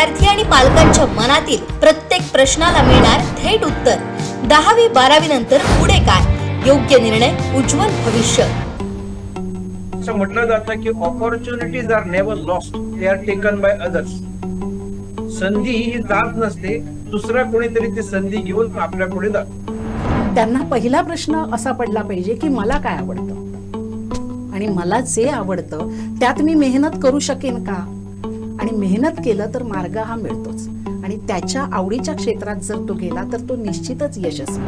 विद्यार्थी आणि पालकांच्या मनातील प्रत्येक प्रश्नाला मिळणार थेट उत्तर. 10वी-12वी नंतर पुढे काय, योग्य निर्णय, उज्ज्वल भविष्य. असं म्हटलं जातं की opportunities are never lost, they are taken by others. संधी ही जात नसते, दुसरा कोणीतरी ती संधी घेऊन आपल्या पुढे जातो. त्यांना पहिला प्रश्न असा पडला पाहिजे की मला काय आवडतं आणि मला जे आवडतं त्यात मी मेहनत करू शकेन का, आणि मेहनत केलं तर मार्ग हा मिळतोच आणि त्याच्या आवडीच्या क्षेत्रात जर तो गेला तर तो निश्चितच यशस्वी.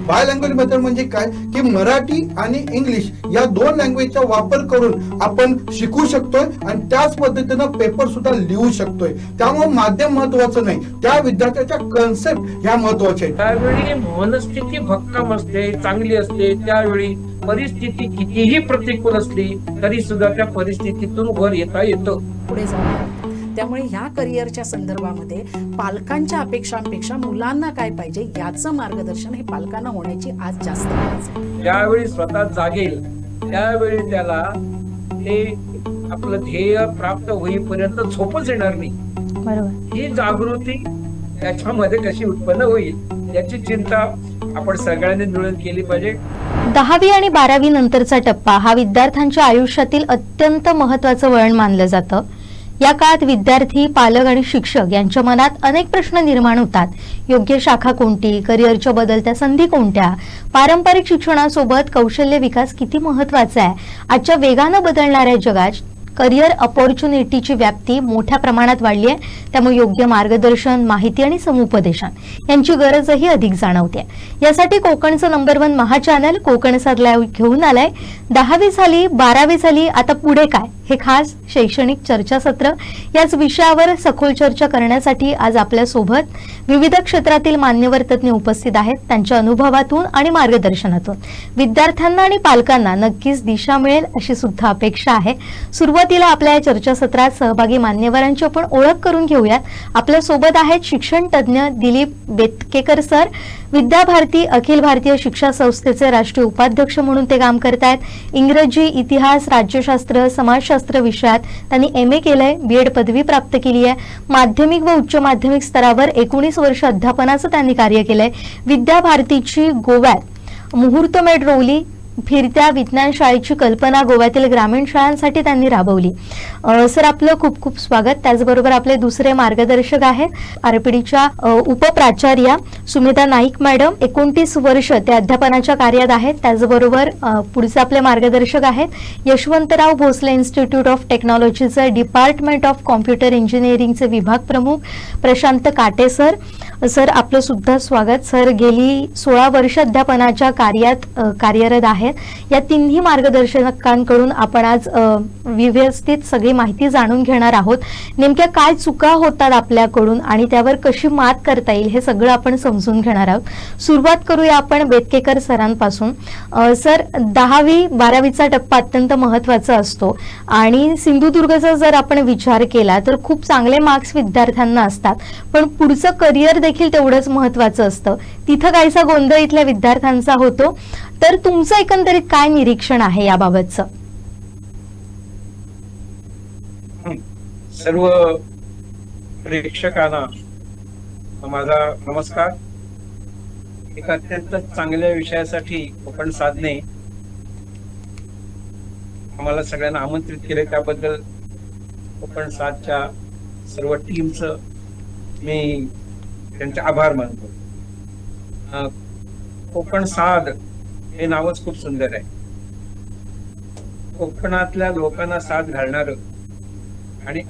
बाय लँग्वेज मेथड म्हणजे काय की मराठी आणि इंग्लिश या दोन लँग्वेजचा वापर करून आपण शिकू शकतोय आणि त्याच पद्धतीनं पेपर सुद्धा लिहू शकतोय. त्यामुळे माध्यम महत्वाचं नाही, त्या विद्यार्थ्याच्या कन्सेप्ट ह्या महत्वाच्या आहेत. त्यावेळी मनस्थिती भक्कम असते, चांगली असते. त्यावेळी परिस्थिती कितीही प्रतिकूल असली तरी सुद्धा त्या परिस्थितीतून वर येता येतं, पुढे जाऊ. त्यामुळे ह्या करिअरच्या संदर्भामध्ये पालकांच्या अपेक्षांपेक्षा मुलांना काय पाहिजे याचं मार्गदर्शन हे पालकांना होण्याची आज जास्त गरज आहे. ज्यावेळी स्वतः जागेल त्यावेळी त्याला ते आपलं ध्येय प्राप्त होईपर्यंत झोपच येणार नाही. बरोबर. ही जागृती त्याच्यामध्ये कशी उत्पन्न होईल याची चिंता आपण सगळ्यांनी मिळून केली पाहिजे. 10वी आणि 12वी नंतरचा टप्पा हा विद्यार्थ्यांच्या आयुष्यातील अत्यंत महत्त्वाचं वळण मानलं जातं. या काळात विद्यार्थी, पालक आणि शिक्षक यांच्या मनात अनेक प्रश्न निर्माण होतात. योग्य शाखा कोणती, करिअरच्या बदलत्या संधी कोणत्या, पारंपरिक शिक्षणासोबत कौशल्य विकास किती महत्त्वाचा आहे. आजच्या वेगानं बदलणाऱ्या जगात करिअर अपॉर्च्युनिटीची व्याप्ती मोठ्या प्रमाणात वाढली आहे. त्यामुळे योग्य मार्गदर्शन, माहिती आणि समुपदेशन यांची गरजही अधिक जाणवते. यासाठी कोकणचं नंबर 1 महा चॅनल कोकण साद लाईव्ह घेऊन आलाय 10वी झाली, 12वी झाली, आता पुढे काय, हे खास शैक्षणिक चर्चासत्र. याच विषयावर सखोल चर्चा करण्यासाठी आज आपल्या सोबत विविध क्षेत्रातील मान्यवर तज्ञ उपस्थित आहेत. त्यांच्या अनुभवातून आणि मार्गदर्शनातून विद्यार्थ्यांना आणि पालकांना नक्कीच दिशा मिळेल अशी सुद्धा अपेक्षा आहे. सुरुवातीला आपल्या या चर्चासत्रात सहभागी मान्यवरांची आपण ओळख करून घेऊयात. आपल्या सोबत आहेत शिक्षण तज्ञ दिलीप बेतकेकर सर. विद्याभारती अखिल भारतीय शिक्षा संस्थेचे राष्ट्रीय उपाध्यक्ष म्हणून ते काम करतायत. इंग्रजी, इतिहास, राज्यशास्त्र, समाजशास्त्र विषयात त्यांनी MA केलंय, BEd पदवी प्राप्त केली आहे. माध्यमिक व उच्च माध्यमिक स्तरावर 19 वर्ष अध्यापनाचं त्यांनी कार्य केलंय. विद्याभारतीची गोव्यात मुहूर्तमेढ रोवली. फिरत्या विज्ञान शाळेची कल्पना गोव्यातील ग्रामीण शाळांसाठी त्यांनी राबवली. सर, आपलं खूप खूप स्वागत. त्याचबरोबर आपले दुसरे मार्गदर्शक आहेत RPDच्या उपप्राचार्या सुमेधा नाईक मॅडम. 29 वर्ष ते अध्यापनाच्या कार्यात आहेत. त्याचबरोबर पुढचे आपले मार्गदर्शक आहेत यशवंतराव भोसले इन्स्टिट्यूट ऑफ टेक्नॉलॉजीचे डिपार्टमेंट ऑफ कॉम्प्युटर इंजिनिअरिंगचे विभाग प्रमुख प्रशांत काटे सर. सर, आपलं सुद्धा स्वागत. सर, गेली 16 वर्ष अध्यापनाच्या कार्यात कार्यरत आहेत. या तिन्ही मार्गदर्शकांकडून आपण आज व्यवस्थित सगळी माहिती जाणून घेणार आहोत. नेमक्या काय चुका होतात आपल्याकडून आणि त्यावर कशी मात करता येईल हे सगळं आपण समजून घेणार आहोत. सुरुवात करूया आपण बेतकेकर सरांपासून. सर, 10वी-12वीचा टप्पा अत्यंत महत्त्वाचा असतो आणि सिंधुदुर्गचा जर आपण विचार केला तर खूप चांगले मार्क्स विद्यार्थ्यांना असतात, पण पुढचं करिअर देखील तेवढंच महत्त्वाचं असतं. तिथं काहीसा गोंधळ इथल्या विद्यार्थ्यांचा होतो. तर तुमचं एकंदरीत काय निरीक्षण आहे याबाबतचं? सर्व प्रेक्षकांना माझा नमस्कार. एक अत्यंत चांगल्या विषयासाठी कोकण साधने आम्हाला सगळ्यांना आमंत्रित केले, त्याबद्दल कोकण साधच्या सर्व टीमचं मी त्यांचे आभार मानतो. कोकण साध हे नावच खूप सुंदर आहे. कोकणातल्या लोकांना साथ घालणार आणि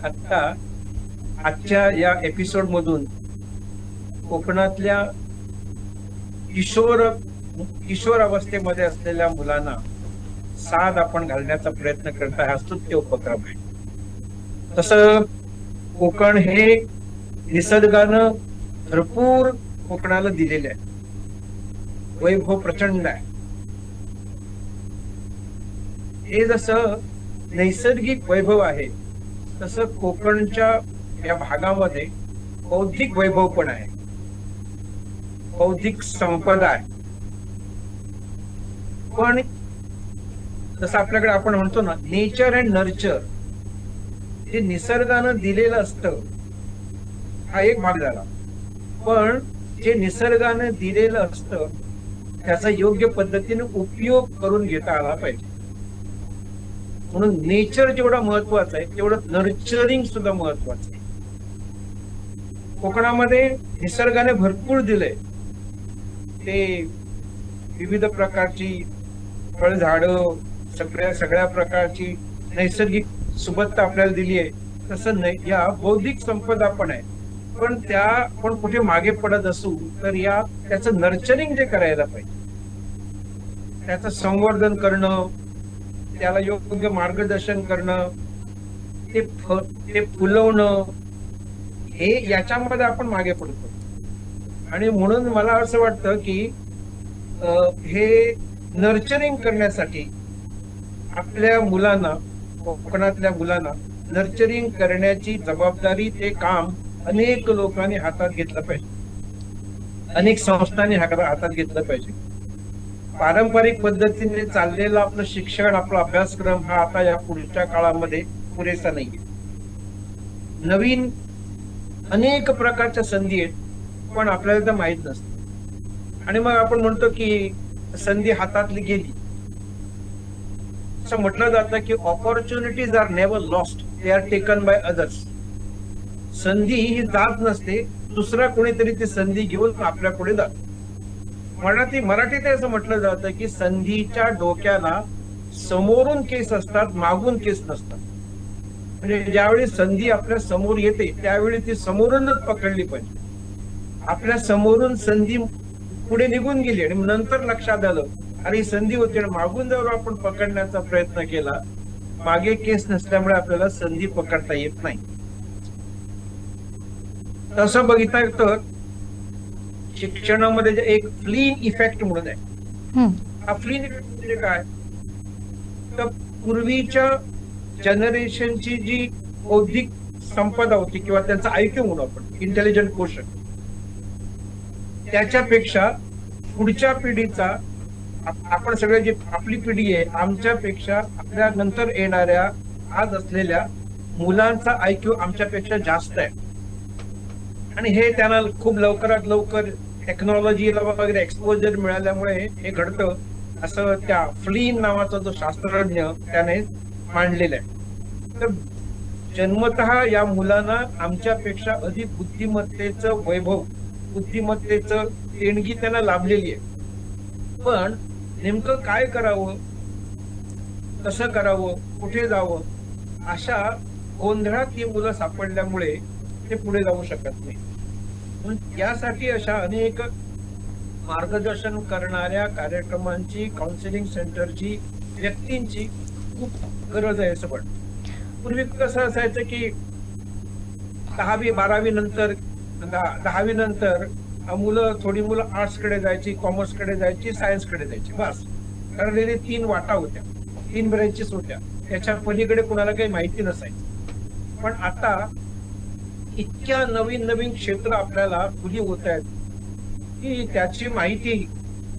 आजच्या या एपिसोड मधून कोकणातल्या किशोर अवस्थेमध्ये असलेल्या मुलांना साथ आपण घालण्याचा प्रयत्न करता हा स्तुत्य उपक्रम आहे. तसं कोकण हे निसर्गानं भरपूर कोकणाला दिलेले आहे. वैभव प्रचंड आहे. हे जसं नैसर्गिक वैभव आहे तसं कोकणच्या या भागामध्ये बौद्धिक वैभव पण आहे, बौद्धिक संपदा आहे. पण जसं आपल्याकडे आपण म्हणतो ना, नेचर अँड नर्चर, जे निसर्गानं दिलेलं असतं हा एक भाग झाला. पण जे निसर्गाने दिलेलं असतं त्याचा योग्य पद्धतीने उपयोग करून घेता आला पाहिजे. म्हणून नेचर जेवढा महत्वाचा आहे तेवढं नर्चरिंग सुद्धा महत्वाचं आहे. कोकणामध्ये निसर्गाने भरपूर दिलंय. ते विविध प्रकारची फळझाडं, सगळ्या प्रकारची नैसर्गिक सुबत्ता आपल्याला दिली आहे. तसं नाही, या बौद्धिक संपदा पण आहे. पण त्या आपण कुठे मागे पडत असू तर त्याचं नर्चरिंग जे करायला पाहिजे, त्याचं संवर्धन करणं, त्याला योग्य मार्गदर्शन करणं, ते फुलवणं, हे याच्यामध्ये आपण मागे पडतो. आणि म्हणून मला असं वाटतं की हे नर्चरिंग करण्यासाठी आपल्या मुलांना, कोकणातल्या मुलांना नर्चरिंग करण्याची जबाबदारी, ते काम अनेक लोकांनी हातात घेतलं पाहिजे, अनेक संस्थांनी हातात घेतलं पाहिजे. पारंपरिक पद्धतीने चाललेलं आपलं शिक्षण, आपला अभ्यासक्रम हा आता या पुढच्या काळामध्ये पुरेसा नाहीये. नवीन अनेक प्रकारच्या संधी आहेत, पण आपल्याला तर माहित नसतं. आणि मग आपण म्हणतो की संधी हातातली गेली. असं म्हटलं जातं की opportunities are never lost, they are taken by others. संधी ही जात नसते, दुसरा कोणीतरी ती संधी घेऊन आपल्या पुढे जात. मराठीत असं म्हटलं जातं की संधीच्या डोक्याला समोरून केस असतात, मागून केस नसतात. म्हणजे ज्यावेळी संधी आपल्या समोर येते त्यावेळी ती समोरूनच पकडली पाहिजे. आपल्या समोरून संधी पुढे निघून गेली आणि नंतर लक्षात आलं अरे ही संधी होती, आणि मागून जर आपण पकडण्याचा प्रयत्न केला, मागे केस नसल्यामुळे आपल्याला संधी पकडता येत नाही. तसं बघितलं तर शिक्षणामध्ये एक फ्लीन इफेक्ट म्हणून आहे. हा फ्लीन इफेक्ट म्हणजे काय, तर पूर्वीच्या जनरेशनची जी बौद्धिक संपदा होती किंवा त्यांचा IQ म्हणून आपण इंटेलिजंट क्वोशंट, त्याच्यापेक्षा पुढच्या पिढीचा, आपण सगळे जी आपली पिढी आहे, आमच्यापेक्षा आपल्या नंतर येणाऱ्या आज असलेल्या मुलांचा IQ आमच्यापेक्षा जास्त आहे. आणि हे त्यांना खूप लवकरात लवकर टेक्नॉलॉजीला वगैरे एक्सपोजर मिळाल्यामुळे हे घडतं, असं त्या फ्लीन नावाचा जो शास्त्रज्ञ त्याने मांडलेलं आहे. तर जन्मतः या मुलांना आमच्यापेक्षा अधिक बुद्धिमत्तेचं वैभव, बुद्धिमत्तेचं देणगी त्यांना लाभलेली आहे. पण नेमकं काय करावं, कसं करावं, कुठे जावं, अशा गोंधळात ही मुलं सापडल्यामुळे ते पुढे जाऊ शकत नाही. म्हणून यासाठी अशा अनेक मार्गदर्शन करणाऱ्या कार्यक्रमांची, काउन्सिलिंग सेंटरची, व्यक्तींची खूप गरज आहे असं वाटतं. पूर्वी कसं असायचं की 10वी-12वी नंतर, 10वी नंतर थोडी मुलं आर्ट्सकडे जायची, कॉमर्सकडे जायची, सायन्सकडे जायची, बस. कारण 3 वाटा होत्या, 3 ब्रँचेस होत्या, त्याच्या पलीकडे कुणाला काही माहिती नसायची. पण आता इतक्या नवीन नवीन क्षेत्र आपल्याला खुली होत आहेत की त्याची माहिती,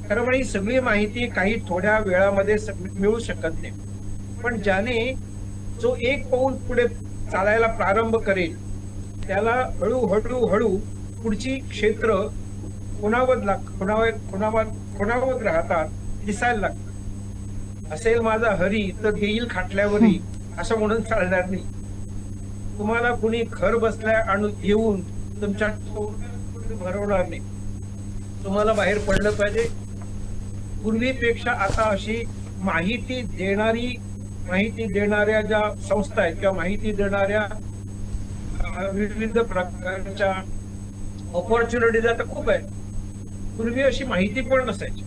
खरं म्हणजे सगळी माहिती काही थोड्या वेळामध्ये मिळू शकत नाही. पण ज्याने जो एक पाऊल पुढे चालायला प्रारंभ करेल त्याला हळूहळू पुढची क्षेत्र खुणावत राहतात, दिसायला लागतात. असेल माझा हरी तर देईल खाटल्यावरही, असं म्हणून चालणार नाही. तुम्हाला कुणी घर बसल्या आणून येऊन तुमच्या भरवणार नाही. तुम्हाला बाहेर पडलं पाहिजे. पूर्वीपेक्षा आता अशी माहिती देणाऱ्या ज्या संस्था आहेत किंवा माहिती देणाऱ्या विविध प्रकारच्या ऑपॉर्च्युनिटीज आता खूप आहेत. पूर्वी अशी माहिती पण नसायची,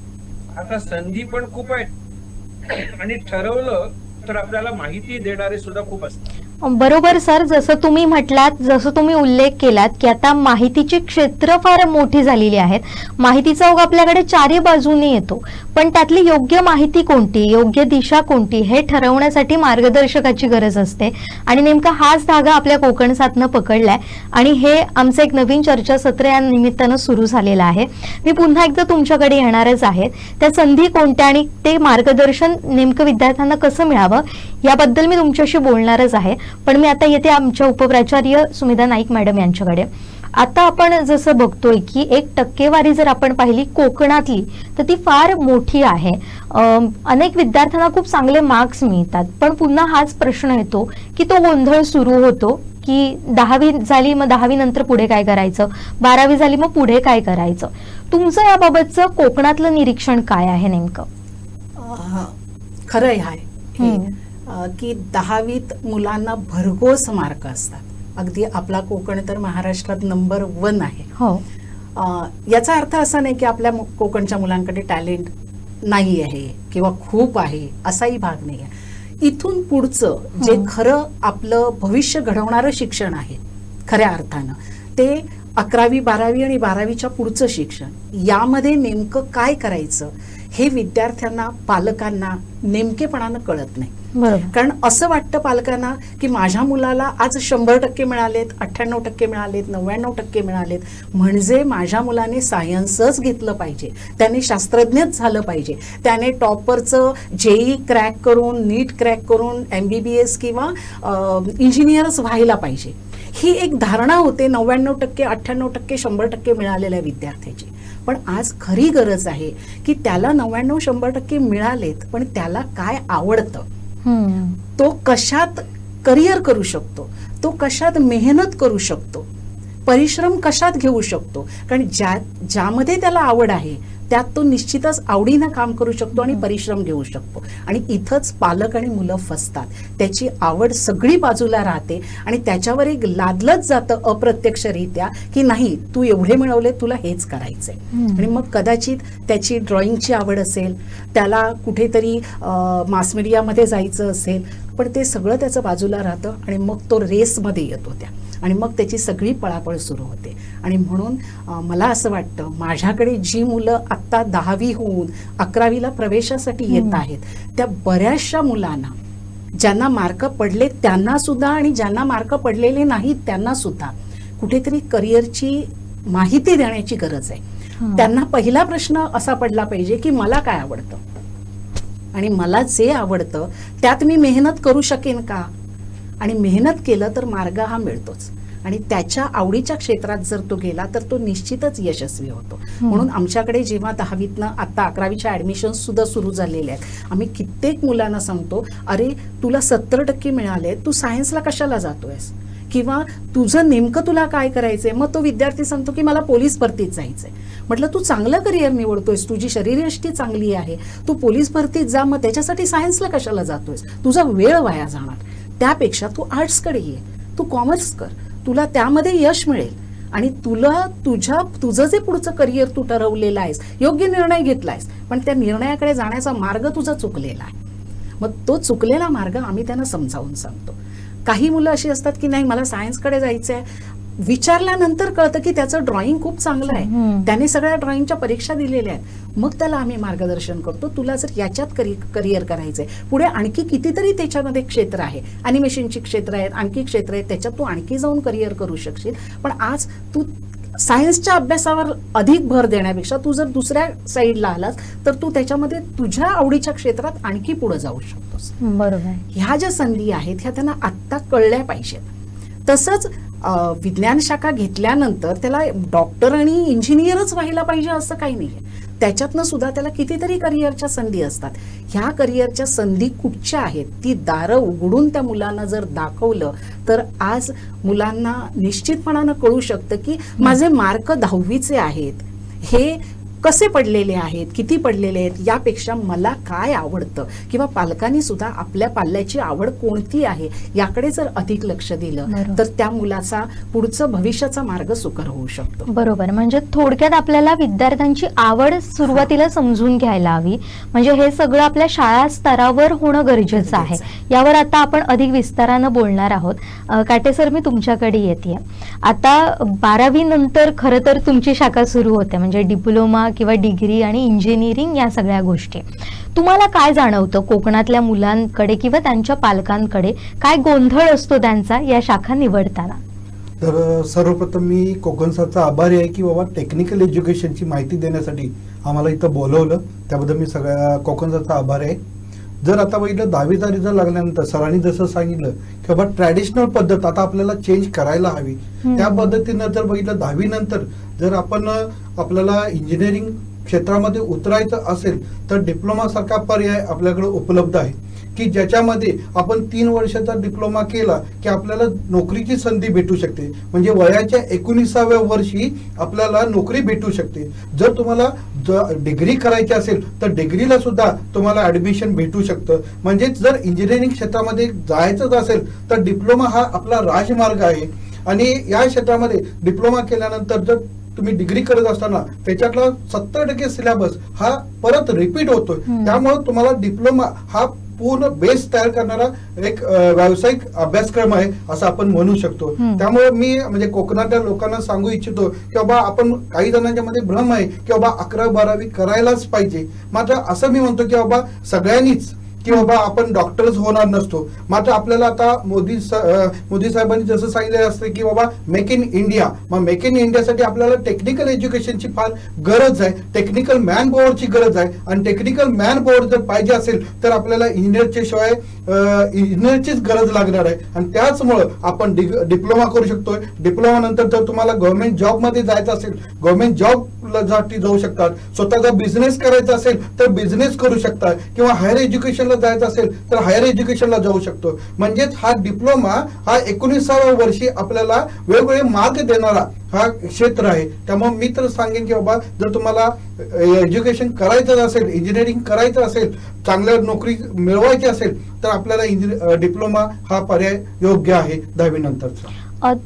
आता संधी पण खूप आहेत. आणि ठरवलं तर आपल्याला माहिती देणारे सुद्धा खूप असतात. बरोबर सर, जसं तुम्ही म्हटलात, जसं तुम्ही उल्लेख केलात की आता माहितीची क्षेत्र फार मोठी झालेली आहेत. माहितीचा ओघ आपल्याकडे चारही बाजूने येतो, पण त्यातली योग्य माहिती कोणती, योग्य दिशा कोणती हे ठरवण्यासाठी मार्गदर्शकाची गरज असते. आणि नेमका हाच धागा आपल्या कोकण साथनं पकडलाय आणि हे आमचं एक नवीन चर्चासत्र या निमित्तानं सुरू झालेलं आहे. मी पुन्हा एकदा तुमच्याकडे येणारच आहे. त्या संधी कोणत्या आणि ते मार्गदर्शन नेमकं विद्यार्थ्यांना कसं मिळावं याबद्दल मी तुमच्याशी बोलणारच आहे. पण मी आता येते आमच्या उपप्राचार्य सुमेधा नाईक मॅडम यांच्याकडे. आता आपण जसं बघतोय की 1% जर आपण पाहिली कोकणातली तर ती फार मोठी आहे. अनेक विद्यार्थ्यांना खूप चांगले मार्क्स मिळतात, पण पुन्हा हाच प्रश्न येतो की तो गोंधळ सुरू होतो की 10वी झाली मग 10वी नंतर पुढे काय करायचं, 12वी झाली मग पुढे काय करायचं. तुमचं याबाबतचं कोकणातलं निरीक्षण काय आहे नेमकं? खरं आहे की 10वीत मुलांना भरघोस मार्क असतात. अगदी आपला कोकण तर महाराष्ट्रात नंबर 1 आहे. हो. याचा अर्थ असा नाही की आपल्या कोकणच्या मुलांकडे टॅलेंट नाही आहे किंवा खूप आहे, असाही भाग नाही आहे. इथून पुढचं जे खरं आपलं भविष्य घडवणारं शिक्षण आहे खऱ्या अर्थानं, ते 11वी 12वी आणि 12वीच्या पुढचं शिक्षण, यामध्ये नेमकं काय करायचं हे विद्यार्थ्यांना पालकांना नेमकेपणानं कळत नाही. बरोबर. कारण असं वाटतं पालकांना की माझ्या मुलाला आज 100% मिळालेत, 98% मिळालेत, 99% मिळालेत, म्हणजे माझ्या मुलाने सायन्सच घेतलं पाहिजे, त्याने शास्त्रज्ञच झालं पाहिजे, त्याने टॉपरचं JEE क्रॅक करून, नीट क्रॅक करून MBBS किंवा इंजिनियरच व्हायला पाहिजे. ही एक धारणा होते 99%, 98%, 100% मिळालेल्या विद्यार्थ्याची. पण आज खरी गरज आहे की त्याला 99-100% मिळालेत, पण त्याला काय आवडतं, तो कशात करिअर करू शकतो, तो कशात मेहनत करू शकतो, परिश्रम कशात घेऊ शकतो. कारण ज्यामध्ये त्याला आवड आहे त्यात तो निश्चितच आवडीनं काम करू शकतो आणि परिश्रम घेऊ शकतो. आणि इथंच पालक आणि मुलं फसतात. त्याची आवड सगळी बाजूला राहते आणि त्याच्यावर एक लादलंच जातं अप्रत्यक्षरित्या की नाही तू एवढे मिळवले, तुला हेच करायचंय. आणि मग कदाचित त्याची ड्रॉइंगची आवड असेल, त्याला कुठेतरी मास मीडियामध्ये जायचं असेल, पण ते सगळं त्याचं बाजूला राहतं आणि मग तो रेसमध्ये येतो त्या, आणि मग त्याची सगळी पळापळ सुरू होते. आणि म्हणून मला असं वाटतं माझ्याकडे जी मुलं आत्ता 10वी होऊन 11वीला प्रवेशासाठी येत आहेत, त्या बऱ्याचशा मुलांना ज्यांना मार्क पडले त्यांना सुद्धा आणि ज्यांना मार्क पडलेले नाहीत त्यांना सुद्धा कुठेतरी करिअरची माहिती देण्याची गरज आहे. त्यांना पहिला प्रश्न असा पडला पाहिजे की मला काय आवडतं आणि मला जे आवडतं त्यात मी मेहनत करू शकेन का. आणि मेहनत केलं तर मार्ग हा मिळतोच, आणि त्याच्या आवडीच्या क्षेत्रात जर तो गेला तर तो निश्चितच यशस्वी होतो. म्हणून आमच्याकडे जेव्हा 10वीतनं आता 11वीच्या ऍडमिशन्स सुद्धा सुरू झालेले आहेत, आम्ही कित्येक मुलांना सांगतो, अरे तुला 70% मिळाले, तू सायन्सला कशाला जातोयस, किंवा तुझं नेमकं तुला काय करायचंय. मग तो विद्यार्थी सांगतो की मला पोलीस भरतीत जायचंय. म्हटलं तू चांगलं करिअर निवडतोयस, तुझी शरीरयष्टी चांगली आहे, तू पोलीस भरतीत जा, मग त्याच्यासाठी सायन्सला कशाला जातोयस, तुझा वेळ वाया जाणार. त्यापेक्षा तू आर्ट्सकडे ये, तू कॉमर्स कर, तुला त्यामध्ये यश मिळेल आणि तुला तुझं जे पुढचं करिअर तू ठरवलेलं आहेस, योग्य निर्णय घेतलायस, पण त्या निर्णयाकडे जाण्याचा मार्ग तुझा चुकलेला आहे. मग तो चुकलेला मार्ग आम्ही त्यांना समजावून सांगतो. काही मुलं अशी असतात की नाही मला सायन्सकडे जायचं आहे, विचारल्यानंतर कळतं की त्याचं ड्रॉइंग खूप चांगलं आहे, त्याने सगळ्या ड्रॉइंगच्या परीक्षा दिलेल्या आहेत. मग त्याला आम्ही मार्गदर्शन करतो, तुला जर याच्यात करिअर करायचंय, पुढे आणखी कितीतरी त्याच्यामध्ये क्षेत्र आहे, अॅनिमेशनची क्षेत्र आहेत, आणखी क्षेत्र आहेत, त्याच्यात तू आणखी जाऊन करिअर करू शकशील. पण आज तू सायन्सच्या अभ्यासावर अधिक भर देण्यापेक्षा तू जर दुसऱ्या साईडला आलास तर तू त्याच्यामध्ये तुझ्या आवडीच्या क्षेत्रात आणखी पुढे जाऊ शकतोस. बरोबर. ह्या ज्या संधी आहेत ह्या त्यांना आत्ता कळल्या पाहिजेत. तसंच विज्ञान शाखा घेतल्यानंतर त्याला डॉक्टर आणि इंजिनियरच व्हायला पाहिजे असं काही नाहीये. त्याच्यातनं सुद्धा त्याला कितीतरी करिअरच्या संधी असतात. ह्या करिअरच्या संधी कुठच्या आहेत ती दारं उघडून त्या मुलांना जर दाखवलं तर आज मुलांना निश्चितपणानं कळू शकतं की माझे मार्क 10वीचे आहेत, हे कसे पडलेले आहेत, किती पडलेले आहेत, यापेक्षा मला काय आवडतं, किंवा पालकांनी सुद्धा आपल्या पाल्याची आवड कोणती आहे याकडे जर अधिक लक्ष दिलं तर त्या मुलाचा पुढचं भविष्याचा मार्ग सुकर होऊ शकतो. बरोबर. म्हणजे थोडक्यात आपल्याला विद्यार्थ्यांची आवड सुरुवातीला समजून घ्यायला हवी. म्हणजे हे सगळं आपल्या शाळा स्तरावर होणं गरजेचं आहे. यावर आता आपण अधिक विस्तारानं बोलणार आहोत. काटे सर, मी तुमच्याकडे येते. आता 12वी नंतर खरं तर तुमची शाखा सुरू होते, म्हणजे डिप्लोमा किंवा डिग्री आणि इंजिनिअरिंग या सगळ्या गोष्टी. तुम्हाला काय जाणवतं कोकणातल्या मुलांकडे किंवा त्यांच्या पालकांकडे काय गोंधळ असतो त्यांचा या शाखा निवडताना? तर सर्वप्रथम मी कोकण सरचा आभारी आहे की बाबा टेक्निकल एज्युकेशनची माहिती देण्यासाठी आम्हाला इथं बोलवलं, त्याबद्दल मी सगळ्या कोकण सरचा आभारी आहे. जर आता बघितलं 10वीचा रिझल्ट लागल्यानंतर सरांनी जसं सांगितलं की बाबा ट्रॅडिशनल पद्धत आता आपल्याला चेंज करायला हवी. त्या पद्धतीनं जर बघितलं 10वी नंतर जर आपण आपल्याला इंजिनिअरिंग क्षेत्रामध्ये उतरायचं असेल तर डिप्लोमा सारखा पर्याय आपल्याकडे उपलब्ध आहे की ज्याच्यामध्ये आपण 3 वर्षाचा डिप्लोमा केला की आपल्याला नोकरीची संधी भेटू शकते. म्हणजे वयाच्या 19व्या वर्षी आपल्याला नोकरी भेटू शकते. जर तुम्हाला डिग्री करायची असेल तर डिग्रीला सुद्धा तुम्हाला ऍडमिशन भेटू शकतं. म्हणजे जर इंजिनिअरिंग क्षेत्रामध्ये जायचंच असेल तर डिप्लोमा हा आपला राजमार्ग आहे. आणि या क्षेत्रामध्ये डिप्लोमा केल्यानंतर जर तुम्ही डिग्री करत असताना त्याच्यातला 70% सिलेबस हा परत रिपीट होतोय. त्यामुळे तुम्हाला डिप्लोमा हा पूर्ण बेस तयार करणारा एक व्यावसायिक अभ्यासक्रम आहे असं आपण म्हणू शकतो. त्यामुळे मी म्हणजे कोकणातल्या लोकांना सांगू इच्छितो की बाबा आपण काही जणांच्या मध्ये भ्रम आहे की बाबा 11-12वी करायलाच पाहिजे. मात्र असं मी म्हणतो की बाबा सगळ्यांनीच की बाबा आपण डॉक्टरच होणार नसतो. मात्र आपल्याला आता मोदी साहेबांनी जसं सांगितलं असतं की बाबा मेक इन इंडिया, मग मेक इन इंडियासाठी आपल्याला टेक्निकल एज्युकेशनची फार गरज आहे, टेक्निकल मॅन पॉवरची गरज आहे. आणि टेक्निकल मॅन पॉवर जर पाहिजे असेल तर आपल्याला इंजिनियरच्या शिवाय इंजिनियरचीच गरज लागणार आहे. आणि त्याचमुळं आपण डिप्लोमा करू शकतोय. डिप्लोमा नंतर जर तुम्हाला गव्हर्नमेंट जॉबमध्ये जायचं असेल गव्हर्नमेंट जॉबसाठी जाऊ शकतात. स्वतःचा बिझनेस करायचा असेल तर बिझनेस करू शकतात. किंवा हायर एज्युकेशनला जायचं असेल तर हायर एज्युकेशनला जाऊ शकतो. म्हणजेच हा डिप्लोमा हा 19व्या वर्षी आपल्याला वेगवेगळे मार्ग देणारा हा क्षेत्र आहे. त्यामुळे मी तर सांगेन की बाबा जर तुम्हाला एज्युकेशन करायचं असेल, इंजिनिअरिंग करायचं असेल, चांगल्या नोकरी मिळवायची असेल तर आपल्याला डिप्लोमा हा पर्याय योग्य आहे 10वी नंतरचा.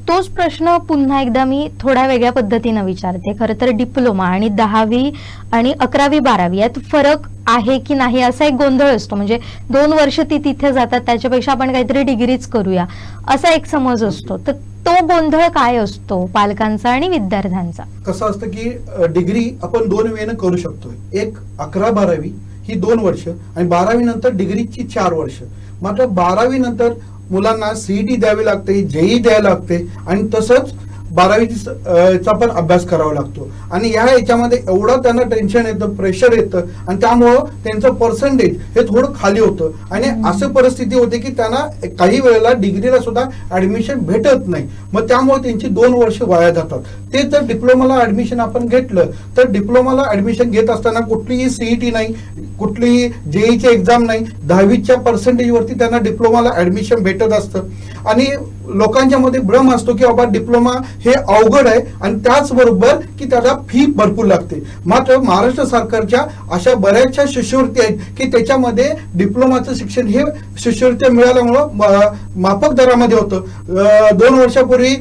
तोच प्रश्न पुन्हा एकदा मी थोड्या वेगळ्या पद्धतीनं विचारते. खरं तर डिप्लोमा आणि 10वी आणि 11वी 12वी यात फरक आहे की नाही असा एक गोंधळ असतो. म्हणजे 2 वर्ष ती तिथे जातात त्याच्यापेक्षा आपण काहीतरी डिग्रीच करूया असा एक समज असतो. तर तो गोंधळ काय असतो पालकांचा आणि विद्यार्थ्यांचा? कसं असतं की डिग्री आपण 2 वेळेनं करू शकतो. एक 11-12वी ही 2 वर्ष आणि 12वी नंतर डिग्रीची 4 वर्ष. मात्र 12वी नंतर मुलांना सीईटी द्यावी लागते, जेई द्यायला लागते आणि तसंच 12वीचा पण अभ्यास करावा लागतो. आणि याच्यामध्ये एवढं त्यांना टेन्शन येतं, प्रेशर येतं आणि त्यामुळं त्यांचं पर्सेंटेज हे थोडं खाली होतं. आणि असं परिस्थिती होते की त्यांना काही वेळेला डिग्रीला सुद्धा ऍडमिशन भेटत नाही. मग त्यामुळे त्यांची 2 वर्ष वाया जातात. ते जर डिप्लोमाला ऍडमिशन आपण घेतलं तर डिप्लोमाला ऍडमिशन घेत असताना कुठलीही सीईटी नाही, कुठलीही जेईची एक्झाम नाही, 10वीच्या पर्सेंटेजवरती त्यांना डिप्लोमाला ऍडमिशन भेटत असतं. आणि लोकांच्या मध्ये भ्रम असतो की बाबा डिप्लोमा हे अवघड आहे आणि त्याचबरोबर की त्याला फी भरपूर लागते. मात्र महाराष्ट्र सरकारच्या अशा बऱ्याचशा शिष्यवृत्ती आहेत की त्याच्यामध्ये डिप्लोमाचं शिक्षण हे शिष्यवृत्त्या मिळाल्यामुळं माफक दरामध्ये होतं. 2 वर्षापूर्वी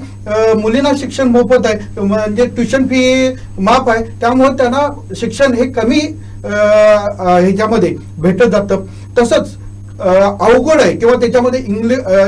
मुलींना शिक्षण मोफत आहे, म्हणजे ट्युशन फी माफ आहे. त्यामुळे त्यांना शिक्षण हे कमी ह्याच्यामध्ये भेटत जातं. तसंच अवघड आहे किंवा त्याच्यामध्ये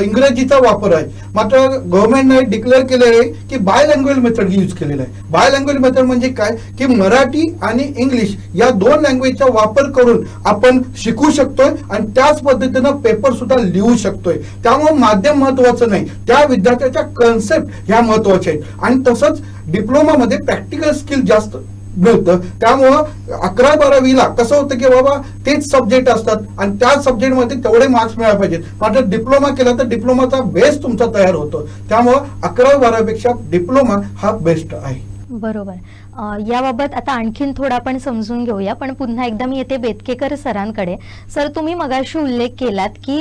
इंग्रजीचा वापर आहे. मात्र गव्हर्नमेंटने डिक्लेअर केले आहे की बायलँग्वेज मेथड यूज केलेला आहे. बायलँग्वेज मेथड म्हणजे काय की मराठी आणि इंग्लिश या 2 लँग्वेजचा वापर करून आपण शिकू शकतोय आणि त्याच पद्धतीनं पेपर सुद्धा लिहू शकतोय. त्यामुळे माध्यम महत्वाचं नाही, त्या विद्यार्थ्याच्या कन्सेप्ट ह्या महत्वाच्या आहेत. आणि तसंच डिप्लोमामध्ये प्रॅक्टिकल स्किल जास्त मिळतं. त्यामुळं 11-12वीला कसं होतं की बाबा तेच सब्जेक्ट असतात आणि त्या सब्जेक्टमध्ये तेवढे मार्क्स मिळायला पाहिजेत. मात्र डिप्लोमा केला तर डिप्लोमाचा बेस तुमचा तयार होतो. त्यामुळं 11-12पेक्षा डिप्लोमा हा बेस्ट आहे. बरोबर. याबाबत आता आणखीन थोडं आपण समजून घेऊया. पण पुन्हा एकदा मी येते बेतकेकर सरांकडे. सर, तुम्ही मगाशी उल्लेख केलात की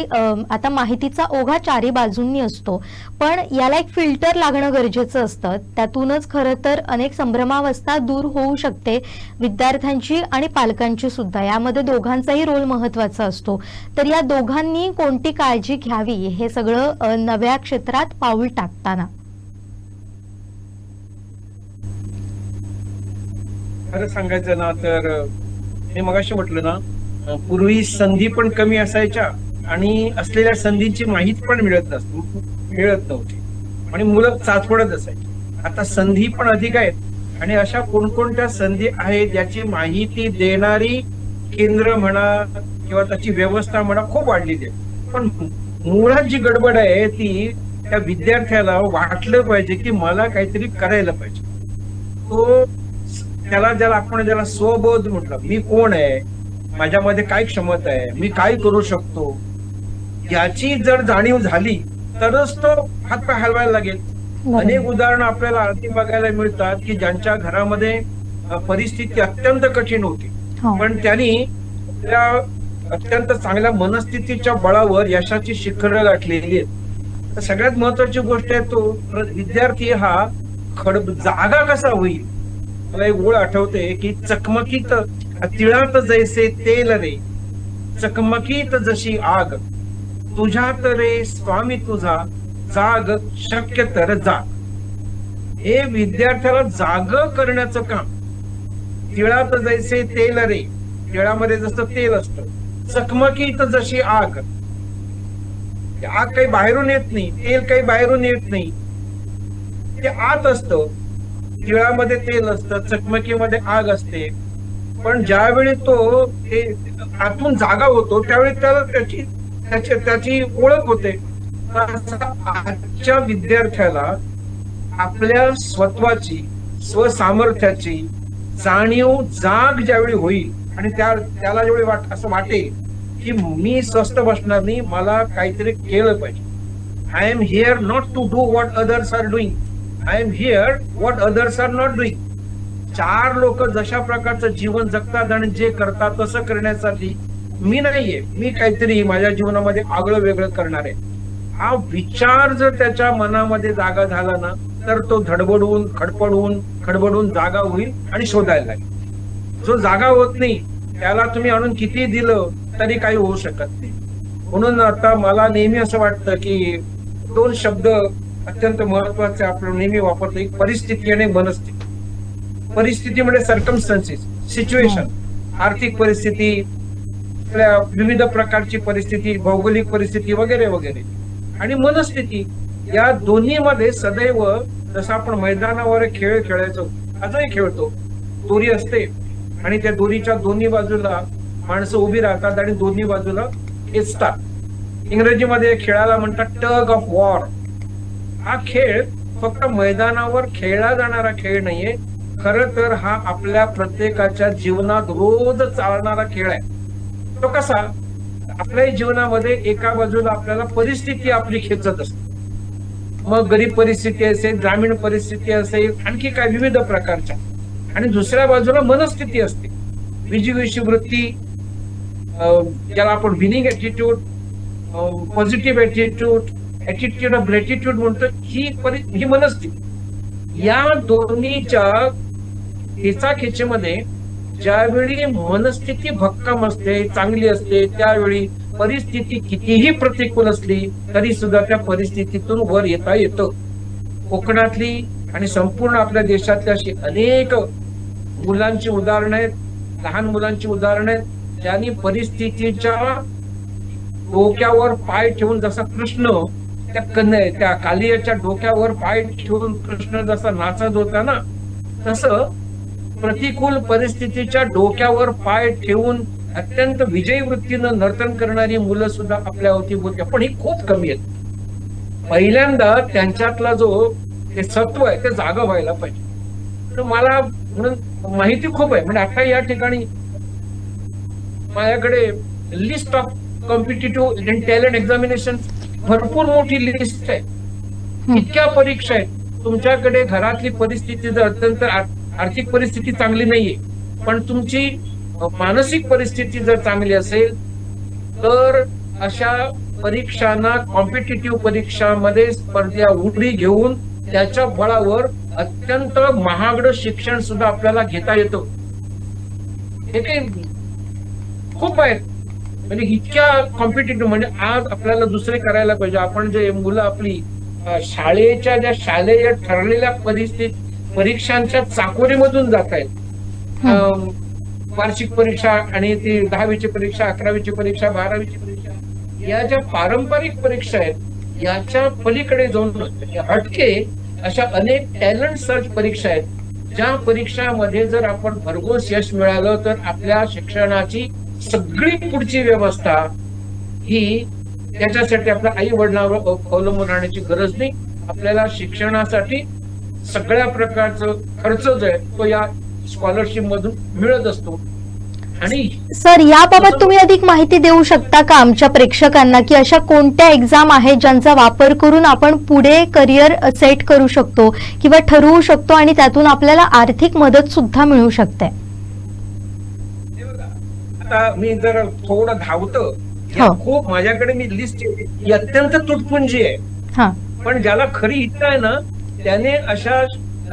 आता माहितीचा ओघा 4ही बाजूंनी असतो, पण याला एक फिल्टर लागणं गरजेचं असतं. त्यातूनच खरं तर अनेक संभ्रमावस्था दूर होऊ शकते, विद्यार्थ्यांची आणि पालकांची सुद्धा. यामध्ये दोघांचाही रोल महत्वाचा असतो. तर या दोघांनी कोणती काळजी घ्यावी हे सगळं नव्या क्षेत्रात पाऊल टाकताना? खरं सांगायचं ना तर मी मगाशी म्हटलं ना, पूर्वी संधी पण कमी असायच्या आणि असलेल्या संधींची माहिती पण मिळत नव्हती आणि मुलं चाचपडत असायची. आता संधी पण अधिक आहेत आणि अशा कोणकोणत्या संधी आहेत याची माहिती देणारी केंद्र म्हणा किंवा त्याची व्यवस्था म्हणा खूप वाढलेली आहे. पण मुळात जी गडबड आहे ती त्या विद्यार्थ्याला वाटलं पाहिजे की मला काहीतरी करायला पाहिजे. तो ज्याला आपण स्वबोध म्हटलं, मी कोण आहे, माझ्यामध्ये काय क्षमता आहे, मी काय करू शकतो, याची जर जाणीव झाली तरच तो हातपाय हलवायला लागेल. अनेक उदाहरणं आपल्याला आरती बघायला मिळतात की ज्यांच्या घरामध्ये परिस्थिती अत्यंत कठीण होती, हो. पण त्यांनी त्या अत्यंत चांगल्या मनस्थितीच्या बळावर यशाची शिखरं गाठलेली आहेत. तर सगळ्यात महत्वाची गोष्ट आहे तो विद्यार्थी हा जागा कसा होईल. मला एक ओळ आठवते की चकमकीत तिळात जैसे तेल रे, चकमकीत जशी आग, तुझ्यात रे स्वामी तुझा, जाग शक्य तर जाग. हे विद्यार्थ्याला जाग करण्याचं काम. तिळात जैसे तेल रे, तिळामध्ये जसं तेल असतं, चकमकीत जशी आग. आग काही बाहेरून येत नाही, तेल काही बाहेरून येत नाही, ते आत असतं. तिळामध्ये तेल असतं, चकमकीमध्ये आग असते. पण ज्यावेळी तो ते आतून जागा होतो त्यावेळी त्याला त्याची ओळख होते. आजच्या विद्यार्थ्याला आपल्या स्वत्वाची, स्वसामर्थ्याची जाणीव जाग ज्यावेळी होईल आणि त्याला ज्यावेळी असं वाटेल की मी स्वस्त बसणार नाही, मला काहीतरी केलं पाहिजे. I am here not to do what others are doing, I am here what others are not doing. चार लोक जशा प्रकारचं जीवन जगतात आणि जे करतात तसं करण्यासाठी मी नाहीये, मी काहीतरी माझ्या जीवनामध्ये आगळं वेगळं करणार आहे. हा विचार जर त्याच्या मनामध्ये जागा झाला ना तर तो धडबडून खडबडून जागा होईल आणि शोधायला लागेल. जो जागा होत नाही त्याला तुम्ही आणून किती दिलं तरी काही होऊ शकत नाही. म्हणून आता मला नेहमी असं वाटतं की दोन शब्द अत्यंत महत्वाचे आपण नेहमी वापरतो, एक परिस्थिती आणि मनस्थिती. परिस्थिती म्हणजे सर्कमस्टन्सेस, सिच्युएशन, आर्थिक परिस्थिती, विविध प्रकारची परिस्थिती, भौगोलिक परिस्थिती वगैरे वगैरे. आणि मनस्थिती, या दोन्ही मध्ये सदैव जसं आपण मैदानावर खेळ खेळायचो, आजही खेळतो. दोरी असते आणि त्या दोरीच्या दोन्ही बाजूला माणसं उभी राहतात आणि दोन्ही बाजूला खेचतात. इंग्रजीमध्ये खेळाला म्हणतात टग ऑफ वॉर. हा खेळ फक्त मैदानावर खेळला जाणारा खेळ नाहीये, खरं तर हा आपल्या प्रत्येकाच्या जीवनात रोज चालणारा खेळ आहे. तो कसा, आपल्या जीवनामध्ये एका बाजूला आपल्याला परिस्थिती आपली खेचत असते, मग गरीब परिस्थिती असेल, ग्रामीण परिस्थिती असेल, आणखी काय विविध प्रकारच्या. आणि दुसऱ्या बाजूला मनस्थिती असते, विजिगीषू वृत्ती, ज्याला आपण winning attitude, positive attitude, attitude of gratitude म्हणतो, ही मनस्थिती. या दोन्हीच्या खेचाखेचीमध्ये ज्यावेळी मनस्थिती भक्कम असते, चांगली असते, त्यावेळी परिस्थिती कितीही प्रतिकूल असली तरी सुद्धा त्या परिस्थितीतून वर येता येतं. कोकणातली आणि संपूर्ण आपल्या देशातली अशी अनेक मुलांची उदाहरणं आहेत, लहान मुलांची उदाहरणं आहेत, ज्यांनी परिस्थितीच्या डोक्यावर पाय ठेवून, जसा कृष्ण त्या कालियाच्या डोक्यावर पाय ठेवून कृष्ण जसा नाचत होता ना, तसं प्रतिकूल परिस्थितीच्या डोक्यावर पाय ठेवून अत्यंत विजयी वृत्तीनं नर्तन करणारी मुलं सुद्धा आपल्या अवतीभोवती, पण ही खूप कमी आहेत. पहिल्यांदा त्यांच्यातला जो ते सत्व आहे ते जागा व्हायला पाहिजे. तर मला म्हणून माहिती खूप आहे, म्हणजे आता या ठिकाणी माझ्याकडे list of competitive talent examination भरपूर मोठी लिस्ट आहे. इतक्या परीक्षा आहेत. तुमच्याकडे घरातली परिस्थिती जर अत्यंत आर्थिक परिस्थिती चांगली नाहीये, पण तुमची मानसिक परिस्थिती जर चांगली असेल तर अशा परीक्षांना, कॉम्पिटिटिव्ह परीक्षांमध्ये स्पर्धा उडी घेऊन त्याच्या बळावर अत्यंत महागडं शिक्षण सुद्धा आपल्याला घेता येतं. हे काही खूप आहेत. म्हणजे इतक्या कॉम्पिटिटिव्ह, म्हणजे आज आपल्याला दुसरे करायला पाहिजे. आपण जे मुलं आपली शाळेच्या ज्या शालेय ठरलेल्या परीक्षांच्या चाकोरीमधून जात आहेत, वार्षिक परीक्षा आणि ती 10वीची परीक्षा, 11वीची परीक्षा, 12वीची परीक्षा, या ज्या पारंपरिक परीक्षा आहेत याच्या पलीकडे जाऊन हटके अशा अनेक टॅलेंट सर्च परीक्षा आहेत, ज्या परीक्षामध्ये जर आपण भरघोस यश मिळालं तर आपल्या शिक्षणाची सगळी पुढची व्यवस्था ही, त्याच्यासाठी आपल्या आई वडिलांवर अवलंबून राहण्याची गरज नाही. आपल्याला शिक्षणासाठी सगळ्या प्रकारचं खर्च जो आहे तो या स्कॉलरशिप मधून मिळत असतो. आणि सर, याबाबत तुम्ही अधिक माहिती देऊ शकता का आमच्या प्रेक्षकांना, की अशा कोणत्या एक्झाम आहेत ज्यांचा वापर करून आपण पुढे करिअर सेट करू शकतो किंवा ठरवू शकतो आणि त्यातून आपल्याला आर्थिक मदत सुद्धा मिळू शकते? आता मी जर थोडं धावतो, या हो. खूप माझ्याकडे मी लिस्ट ही अत्यंत तुटपुंजी आहे. हा, पण ज्याला खरी इच्छा आहे ना, त्याने अशा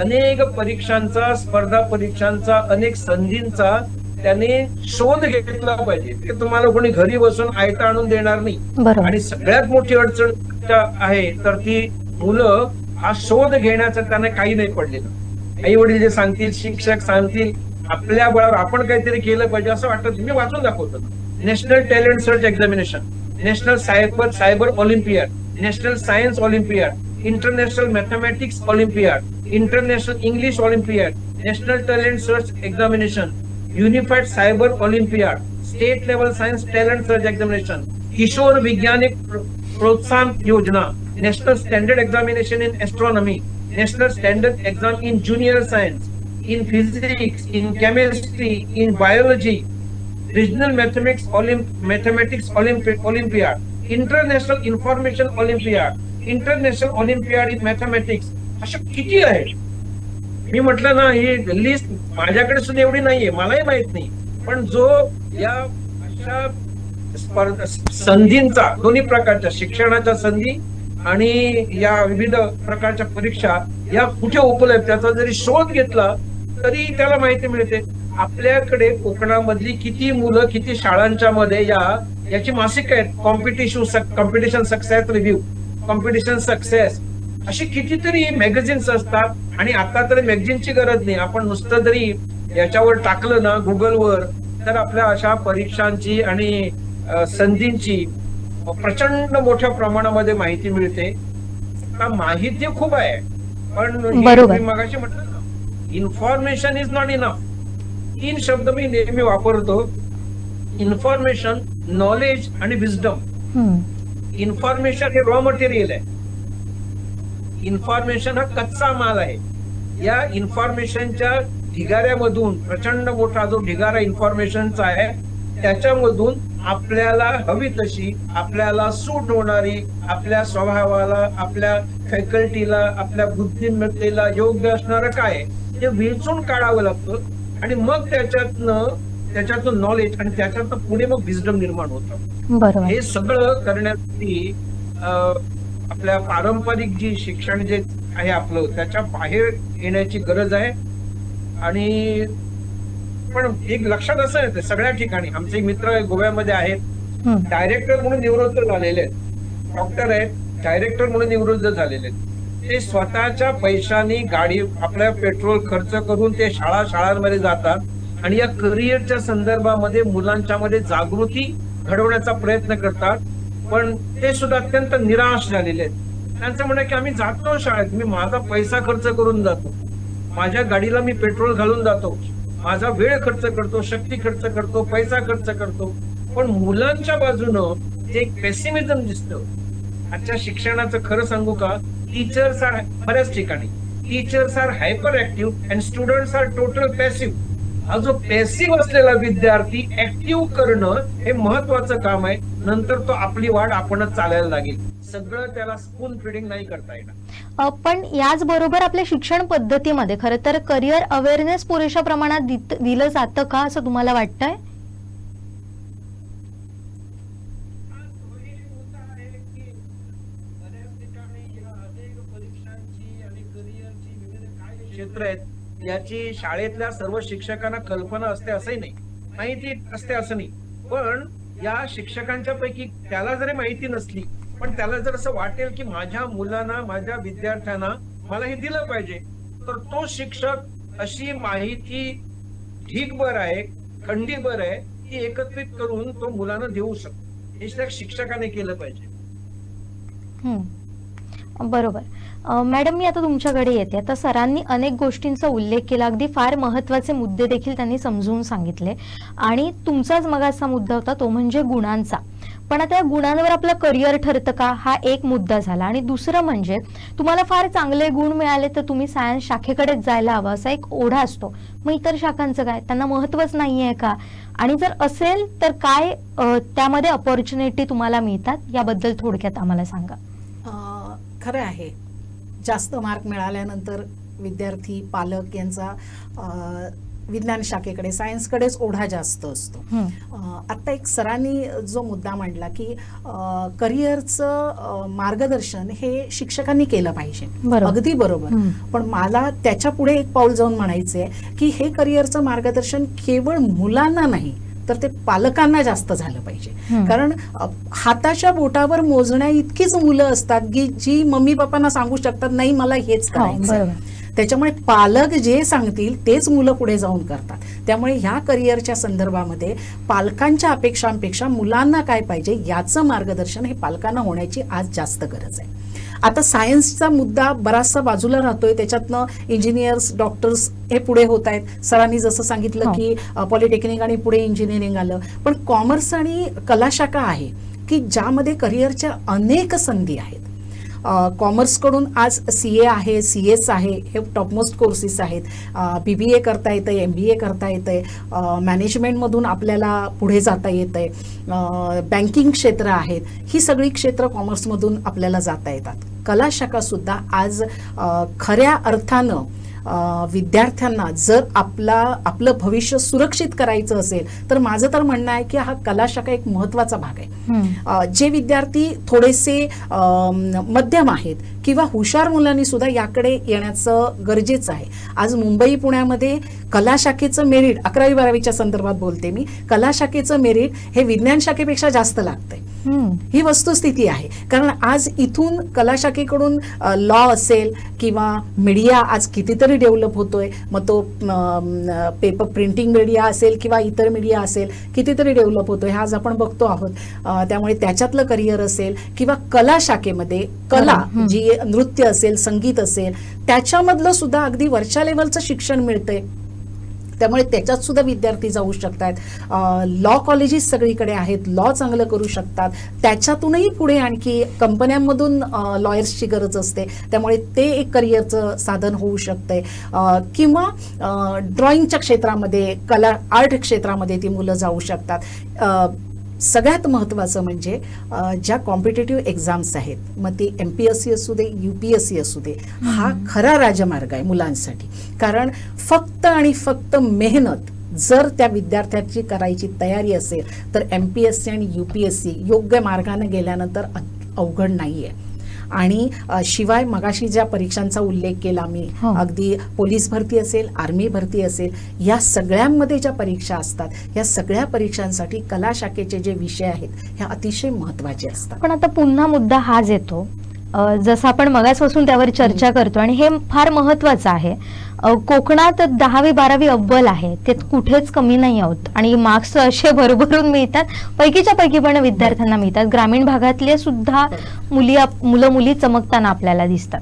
अनेक परीक्षांचा, स्पर्धा परीक्षांचा, अनेक संधींचा त्याने शोध घेतला पाहिजे. ते तुम्हाला कोणी घरी बसून आयतं आणून देणार नाही. बरोबर. आणि सगळ्यात मोठी अडचण आहे तर ती मुलं हा शोध घेण्याचं त्यांना काही नाही पडलेलं. आई वडील जे सांगतील, शिक्षक सांगतील, आपल्या बळावर आपण काहीतरी केलं पाहिजे असं वाटतं. मी वाचून दाखवतो. National talent search examination, national cyber olympiad, national science olympiad, international mathematics olympiad, international English olympiad, national talent search examination, unified cyber olympiad, state level science talent search examination, Kishore Vaigyanik Protsahan Yojana, national standard examination in astronomy, national standard exam in junior science, in physics, in chemistry, in biology, regional mathematics Olympiad, international information Olympiad, international Olympiad in mathematics. अशा किती आहे? मी म्हटलं ना, ही list माझ्याकडे सुद्धा एवढी नाहीये, मलाही माहित नाही. पण जो या अशा संधींचा, दोन्ही प्रकारच्या शिक्षणाच्या संधी आणि या विविध प्रकारच्या परीक्षा या कुठे उपलब्ध, त्याचा जरी शोध घेतला तरी त्याला माहिती मिळते. आपल्याकडे कोकणामधली किती मुलं, किती शाळांच्या मध्ये याची मासिक आहेत. Competition success review, competition success, अशी कितीतरी मॅगझिन्स असतात. आणि आता तर मॅगझिनची गरज नाही, आपण नुसतं जरी याच्यावर टाकलं ना गुगलवर, तर आपल्या अशा परीक्षांची आणि संधींची प्रचंड मोठ्या प्रमाणामध्ये माहिती मिळते. माहिती खूप आहे, पण बरोबर. मगाशी म्हटलं ना, इन्फॉर्मेशन इज नॉट इनफ. 3 शब्द मी नेहमी वापरतो: इन्फॉर्मेशन, नॉलेज आणि विजडम. इन्फॉर्मेशन हे रॉ मटेरियल आहे. इन्फॉर्मेशन हा कच्चा माल आहे. या इन्फॉर्मेशनच्या ढिगाऱ्यामधून, प्रचंड मोठा जो ढिगारा इन्फॉर्मेशनचा आहे, त्याच्यामधून आपल्याला हवी तशी, आपल्याला सूट होणारी, आपल्या स्वभावाला, आपल्या फॅकल्टीला, आपल्या बुद्धिमत्तेला योग्य असणारं काय ते वेचून काढावं लागतं. आणि मग त्याच्यातून नॉलेज आणि त्याच्यातून पुढे मग विजडम निर्माण होतं. बरोबर. हे सगळं करण्यासाठी आपल्या पारंपरिक जी शिक्षण जे आहे आपलं, त्याच्या बाहेर येण्याची गरज आहे. आणि पण एक लक्षात असं येतं, सगळ्या ठिकाणी आमचे मित्र गोव्यामध्ये आहेत, डायरेक्टर म्हणून निवृत्त झालेले आहेत, डॉक्टर आहेत, डायरेक्टर म्हणून निवृत्त झालेले आहेत. ते स्वतःच्या पैशानी गाडी, आपल्या पेट्रोल खर्च करून ते शाळांमध्ये जातात आणि या करिअरच्या संदर्भामध्ये मुलांच्या मध्ये जागृती घडवण्याचा प्रयत्न करतात. पण ते सुद्धा अत्यंत निराश झालेले आहेत. त्यांचं म्हणणं की आम्ही जातो शाळेत, मी माझा पैसा खर्च करून जातो, माझ्या गाडीला मी पेट्रोल घालून जातो, माझा वेळ खर्च करतो, शक्ती खर्च करतो, पैसा खर्च करतो. पण मुलांच्या बाजूनं जे एक पेसिमिझम दिसतं आजच्या शिक्षणाचं, खरं सांगू का, टीचर्स आर, बऱ्याच ठिकाणी teachers are hyper active and students are total passive. हा जो पॅसिव्ह असलेला विद्यार्थी ऍक्टिव्ह करणं हे महत्वाचं काम आहे. नंतर तो आपली वाट आपणच चालायला लागेल. सगळं त्याला स्पून फिडिंग नाही करता येणार. पण याचबरोबर आपल्या शिक्षण पद्धतीमध्ये खरं तर करिअर अवेअरनेस पुरेशा प्रमाणात दिलं जातं का, असं तुम्हाला वाटतंय? क्षेत्र आहेत याची शाळेतल्या सर्व शिक्षकांना कल्पना असते असंही नाही, माहिती असते असं नाही. पण या शिक्षकांच्या पैकी त्याला जरी माहिती नसली, पण त्याला जर असं वाटेल की माझ्या मुलांना, माझ्या विद्यार्थ्यांना मला हे दिलं पाहिजे, तर तो शिक्षक अशी माहिती ढीगभर आहे, खंडीभर आहे, ती एकत्रित करून तो मुलांना देऊ शकतो. हे शिक्षकाने केलं पाहिजे. बरोबर. मॅडम, मी आता तुमच्याकडे येते. आता सरांनी अनेक गोष्टींचा उल्लेख केला, अगदी फार महत्त्वाचे मुद्दे देखील त्यांनी समजून सांगितले. आणि तुमचाच मगाचा मुद्दा होता तो म्हणजे गुणांचा. पण आता या गुणांवर आपलं करिअर ठरतं का, हा एक मुद्दा झाला. आणि दुसरं म्हणजे तुम्हाला फार चांगले गुण मिळाले तर तुम्ही सायन्स शाखेकडेच जायला हवं असा एक ओढा असतो. मग इतर शाखांचं काय, त्यांना महत्वच नाहीये का? आणि जर असेल तर काय त्यामध्ये अपॉर्च्युनिटी तुम्हाला मिळतात, याबद्दल थोडक्यात आम्हाला सांगा. खरं आहे, जास्त मार्क मिळाल्यानंतर विद्यार्थी पालक यांचा विज्ञान शाखेकडे सायन्सकडेच ओढा जास्त असतो. आता एक सरांनी जो मुद्दा मांडला की करिअरचं मार्गदर्शन हे शिक्षकांनी केलं पाहिजे, अगदी बरोबर. पण मला त्याच्या पुढे एक पाऊल जाऊन म्हणायचंय की हे करिअरचं मार्गदर्शन केवळ मुलांना नाही तर ते पालकांना जास्त झालं पाहिजे. कारण हाताच्या बोटावर मोजण्या इतकीच मुलं असतात की जी मम्मी पप्पांना सांगू शकतात नाही मला हेच करायचं. त्याच्यामुळे पालक जे सांगतील तेच मुलं पुढे जाऊन करतात. त्यामुळे ह्या करिअरच्या संदर्भामध्ये पालकांच्या अपेक्षांपेक्षा मुलांना काय पाहिजे याचं मार्गदर्शन हे पालकांना होण्याची आज जास्त गरज आहे. आता सायन्सचा मुद्दा बराचसा बाजूला राहतोय, त्याच्यातनं इंजिनियर्स डॉक्टर्स हे पुढे होत आहेत. सरांनी जसं सांगितलं की पॉलिटेक्निक आणि पुढे इंजिनिअरिंग आलं. पण कॉमर्स आणि कला शाखा आहे की ज्यामध्ये करिअरच्या अनेक संधी आहेत. कॉमर्सकडून आज CA आहे, CS आहे, हे टॉपमोस्ट कोर्सेस आहेत. BBA करता येतं, MBA करता येतंय, मॅनेजमेंटमधून आपल्याला पुढे जाता येतंय, बँकिंग क्षेत्र आहेत. ही सगळी क्षेत्र कॉमर्समधून आपल्याला जाता येतात. कला शाखा सुद्धा आज खऱ्या अर्थानं विद्यार्थ्यांना जर आपलं भविष्य सुरक्षित करायचं असेल तर माझं तर म्हणणं आहे की हा कला शाखा एक महत्वाचा भाग आहे. जे विद्यार्थी थोडेसे मध्यम आहेत किंवा हुशार मुलांनी सुद्धा याकडे येण्याचं गरजेचं आहे. आज मुंबई पुण्यामध्ये कला शाखेचं मेरिट 11वी 12वीच्या संदर्भात बोलते मी, कला शाखेचं मेरिट हे विज्ञान शाखेपेक्षा जास्त लागतंय. ही वस्तुस्थिती आहे. कारण आज इथून कला शाखेकडून लॉ असेल किंवा मीडिया आज कितीतरी डेव्हलप होतोय. मग तो पेपर प्रिंटिंग मीडिया असेल किंवा इतर मीडिया असेल कितीतरी डेव्हलप होतोय, हे आज आपण बघतो आहोत. त्यामुळे त्याच्यातलं करिअर असेल किंवा कला शाखेमध्ये कला जी नृत्य असेल, संगीत असेल, त्याच्यामधलं सुद्धा अगदी वरच्या लेवलचं शिक्षण मिळतंय. त्यामुळे त्याच्यात सुद्धा विद्यार्थी जाऊ शकतात. लॉ कॉलेजेस सगळीकडे आहेत, लॉ चांगलं करू शकतात. त्याच्यातूनही पुढे आणखी कंपन्यांमधून लॉयर्सची गरज असते. त्यामुळे ते एक करिअरचं साधन होऊ शकतंय. किंवा ड्रॉइंगच्या क्षेत्रामध्ये, कला आर्ट क्षेत्रामध्ये ती मुलं जाऊ शकतात. सगळ्यात महत्त्वाचं म्हणजे ज्या कॉम्पिटेटिव्ह एक्झाम्स आहेत, मग ती MPSC असू दे, UPSC असू दे, हा खरा राजमार्ग आहे मुलांसाठी. कारण फक्त आणि फक्त मेहनत जर त्या विद्यार्थ्याची करायची तयारी असेल तर MPSC आणि UPSC योग्य मार्गाने गेल्यानंतर अवघड नाहीये. आणि शिवाय मगाशी ज्या परीक्षांचा उल्लेख केला मी, अगदी पोलीस भरती असेल, आर्मी भरती असेल, या सगळ्यांमध्ये ज्या परीक्षा असतात, या सगळ्या परीक्षांसाठी कला शाखेचे जे विषय आहेत हे अतिशय महत्वाचे असतात. पण आता पुन्हा मुद्दा हाच येतो, जसं आपण मगाचपासून त्यावर चर्चा करतो आणि हे फार महत्वाचं आहे. कोकणात 10वी 12वी अव्वल आहे, ते कुठेच कमी नाही आहोत आणि मार्क्स असे भरभरून मिळतात, पैकीच्या पैकी पण विद्यार्थ्यांना मिळतात. ग्रामीण भागातले सुद्धा मुलं मुली चमकताना आपल्याला दिसतात.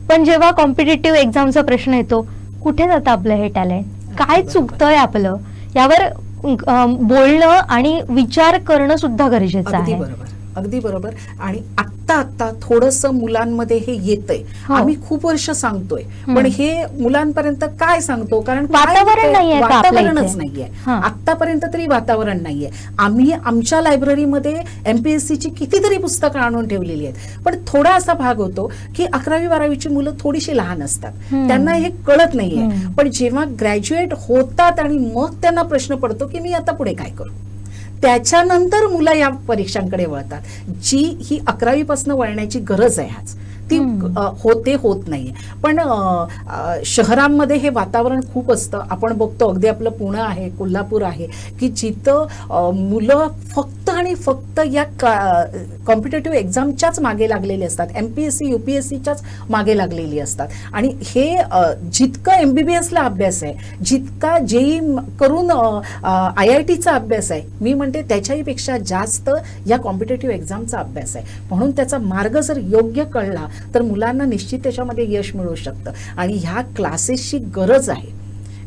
पण जेव्हा कॉम्पिटिटिव्ह एक्झामचा प्रश्न येतो, कुठे जातं आपलं हे टॅलेंट, काय चुकतंय आपलं, यावर बोलणं आणि विचार करणं सुद्धा गरजेचं आहे. अगदी बरोबर. आणि आत्ता थोडंसं मुलांमध्ये हे येतंय. आम्ही खूप वर्ष सांगतोय पण हे मुलांपर्यंत काय सांगतो, कारण वातावरणच नाहीये. आतापर्यंत तरी वातावरण नाहीये. आम्ही आमच्या लायब्ररीमध्ये MPSCची कितीतरी पुस्तकं आणून ठेवलेली आहेत. पण थोडा असा भाग होतो की 11वी 12वीची मुलं थोडीशी लहान असतात, त्यांना हे कळत नाहीये. पण जेव्हा ग्रॅज्युएट होतात आणि मग त्यांना प्रश्न पडतो की मी आता पुढे काय करू, त्याच्यानंतर मुलं या परीक्षांकडे वळतात. जी ही 11वी पासून वळण्याची गरज आहे आज ती होत नाहीये. पण शहरांमध्ये हे वातावरण खूप असतं. आपण बघतो अगदी आपलं पुणे आहे, कोल्हापूर आहे की जिथं मुलं फक्त आणि फक्त या कॉम्पिटेटिव्ह एक्झामच्याच मागे लागलेली असतात, MPSC UPSCच्याच मागे लागलेली असतात. आणि हे जितकं MBBSला अभ्यास आहे, जितका JEE करून IITचा अभ्यास आहे, मी म्हणते त्याच्याही पेक्षा जास्त या कॉम्पिटेटिव्ह एक्झामचा अभ्यास आहे. म्हणून त्याचा मार्ग जर योग्य कळला तर मुलांना निश्चित त्याच्यामध्ये यश मिळू शकतं. आणि ह्या क्लासेसची गरज आहे.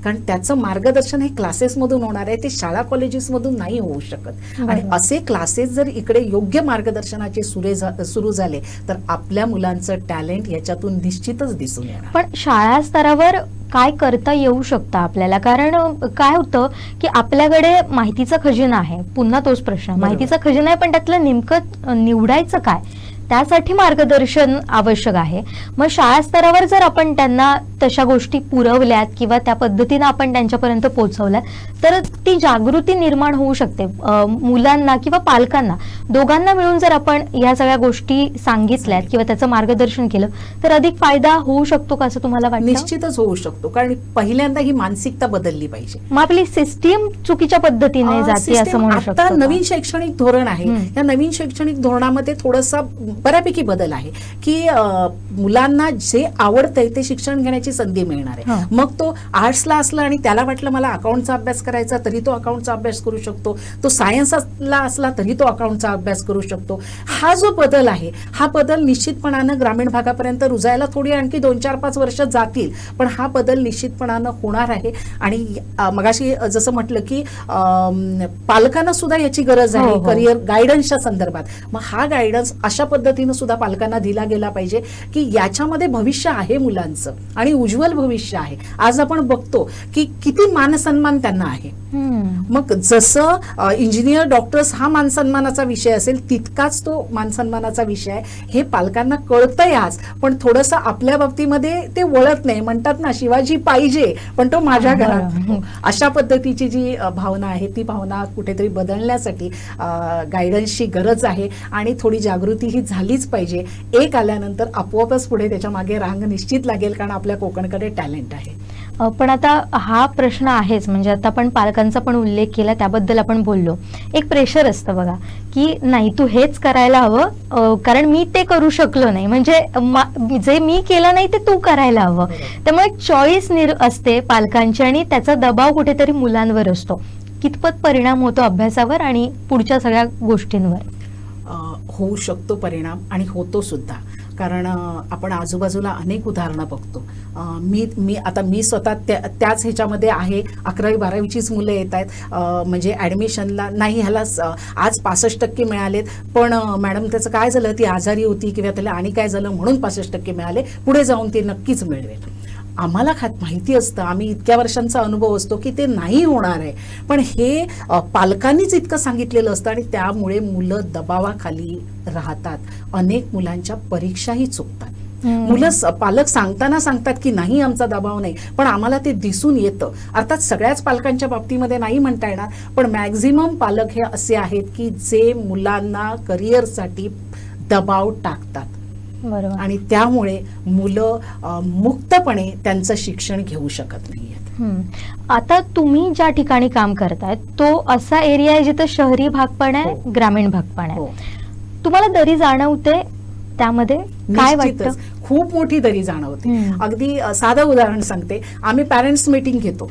कारण त्याचं मार्गदर्शन हे क्लासेसमधून होणार आहे, ते शाळा कॉलेजेसमधून नाही होऊ शकत. आणि असे क्लासेस जर इकडे योग्य मार्गदर्शनाचे सुरू झाले तर आपल्या मुलांचं टॅलेंट याच्यातून निश्चितच दिसून येणार. पण शाळा स्तरावर काय करता येऊ शकतं आपल्याला? कारण काय होतं की आपल्याकडे माहितीचा खजिना आहे, पुन्हा तोच प्रश्न, माहितीचा खजिना आहे पण त्यातलं नेमकं निवडायचं काय, त्यासाठी मार्गदर्शन आवश्यक आहे. मग शाळा स्तरावर जर आपण त्यांना तशा गोष्टी पुरवल्यात किंवा त्या पद्धतीनं आपण त्यांच्यापर्यंत पोहोचवल्यात तर ती जागृती निर्माण होऊ शकते. मुलांना किंवा पालकांना दोघांना मिळून जर आपण या सगळ्या गोष्टी सांगितल्यात किंवा त्याचं मार्गदर्शन केलं तर अधिक फायदा होऊ शकतो का असं तुम्हाला वाटतं? निश्चितच होऊ शकतो, कारण पहिल्यांदा ही मानसिकता बदलली पाहिजे. मग आपली सिस्टीम चुकीच्या पद्धतीने जाते असं म्हणू आता शकतो. नवीन शैक्षणिक धोरण आहे, या नवीन शैक्षणिक धोरणामध्ये थोडासा बऱ्यापैकी बदल आहे की मुलांना जे आवडतंय ते शिक्षण घेण्याची संधी मिळणार आहे. मग तो आर्ट्सला असला आणि त्याला वाटलं मला अकाउंटचा अभ्यास करायचा तरी तो अकाउंटचा अभ्यास करू शकतो, तो सायन्सला असला तरी तो अकाउंटचा अभ्यास करू शकतो. हा जो बदल आहे हा बदल निश्चितपणानं ग्रामीण भागापर्यंत रुजायला थोडी आणखी 2-4-5 वर्ष जातील, पण हा बदल निश्चितपणानं होणार आहे. आणि मगाशी जसं म्हटलं की पालकांना सुद्धा याची गरज आहे करिअर गायडन्सच्या संदर्भात. मग हा गायडन्स अशा पद्धतीनं सुद्धा पालकांना दिला गेला पाहिजे की याच्यामध्ये भविष्य आहे मुलांचं आणि उज्ज्वल भविष्य आहे. आज आपण बघतो की किती मानसन्मान त्यांना आहे. मग जसं इंजिनियर डॉक्टर्स हा मानसन्मानाचा विषय असेल तितकाच तो मानसन्मानाचा विषय आहे हे पालकांना कळतंय आज, पण थोडंसं आपल्या बाबतीमध्ये ते वळत नाही. म्हणतात ना शिवाजी पाहिजे पण तो माझ्या घरात. अशा पद्धतीची जी भावना आहे ती भावना कुठेतरी बदलण्यासाठी गायडन्सची गरज आहे आणि थोडी जागृती ही झालीच पाहिजे. एक आल्यानंतर आपोआपच पुढे त्याच्या मागे रांग निश्चित लागेल, कारण आपल्या कोकणकडे टॅलेंट आहे. पण आता हा प्रश्न आहेच, म्हणजे आता आपण पालकांचा पण उल्लेख केला त्याबद्दल आपण बोललो. एक प्रेशर असतं बघा की नाही तू हेच करायला हवं कारण मी ते करू शकलो नाही, म्हणजे जे मी केलं नाही ते तू करायला हवं. त्यामुळे चॉईस असते पालकांची आणि त्याचा दबाव कुठेतरी मुलांवर असतो. कितपत परिणाम होतो अभ्यासावर आणि पुढच्या सगळ्या गोष्टींवर? होऊ शकतो परिणाम आणि होतो सुद्धा, कारण आपण आजूबाजूला अनेक उदाहरणं बघतो. मी स्वतः त्याच ह्याच्यामध्ये आहे. 11वी-12वीचीच मुलं येत आहेत, म्हणजे ॲडमिशनला नाही ह्याला आज 65% मिळालेत, पण मॅडम त्याचं काय झालं, ती आजारी होती किंवा त्याला आणि काय झालं म्हणून 65% मिळाले, पुढे जाऊन ते नक्कीच मिळवेल. आम्हाला माहिती असतं, आम्ही इतक्या वर्षांचा अनुभव असतो की ते नाही होणार आहे, पण हे पालकांनीच इतकं सांगितलेलं असतं आणि त्यामुळे मुलं दबावाखाली राहतात. अनेक मुलांच्या परीक्षाही चुकतात. पालक सांगतात की नाही आमचा दबाव नाही, पण आम्हाला ते दिसून येतं. अर्थात सगळ्याच पालकांच्या बाबतीमध्ये नाही म्हणता येणार, पण मॅक्झिमम पालक हे असे आहेत की जे मुलांना करिअरसाठी दबाव टाकतात. बरोबर. आणि त्यामुळे मुलं मुक्तपणे त्यांचं शिक्षण घेऊ शकत नाहीयेत. आता तुम्ही ज्या ठिकाणी काम करताय तो असा एरिया आहे जिथे शहरी भाग पण आहे, ग्रामीण भाग पण आहे. तुम्हाला दरी जाणवते त्यामध्ये? काय वाटतं? खूप मोठी दरी जाणवते. अगदी साधं उदाहरण सांगते. आम्ही पॅरेंट्स मीटिंग घेतो.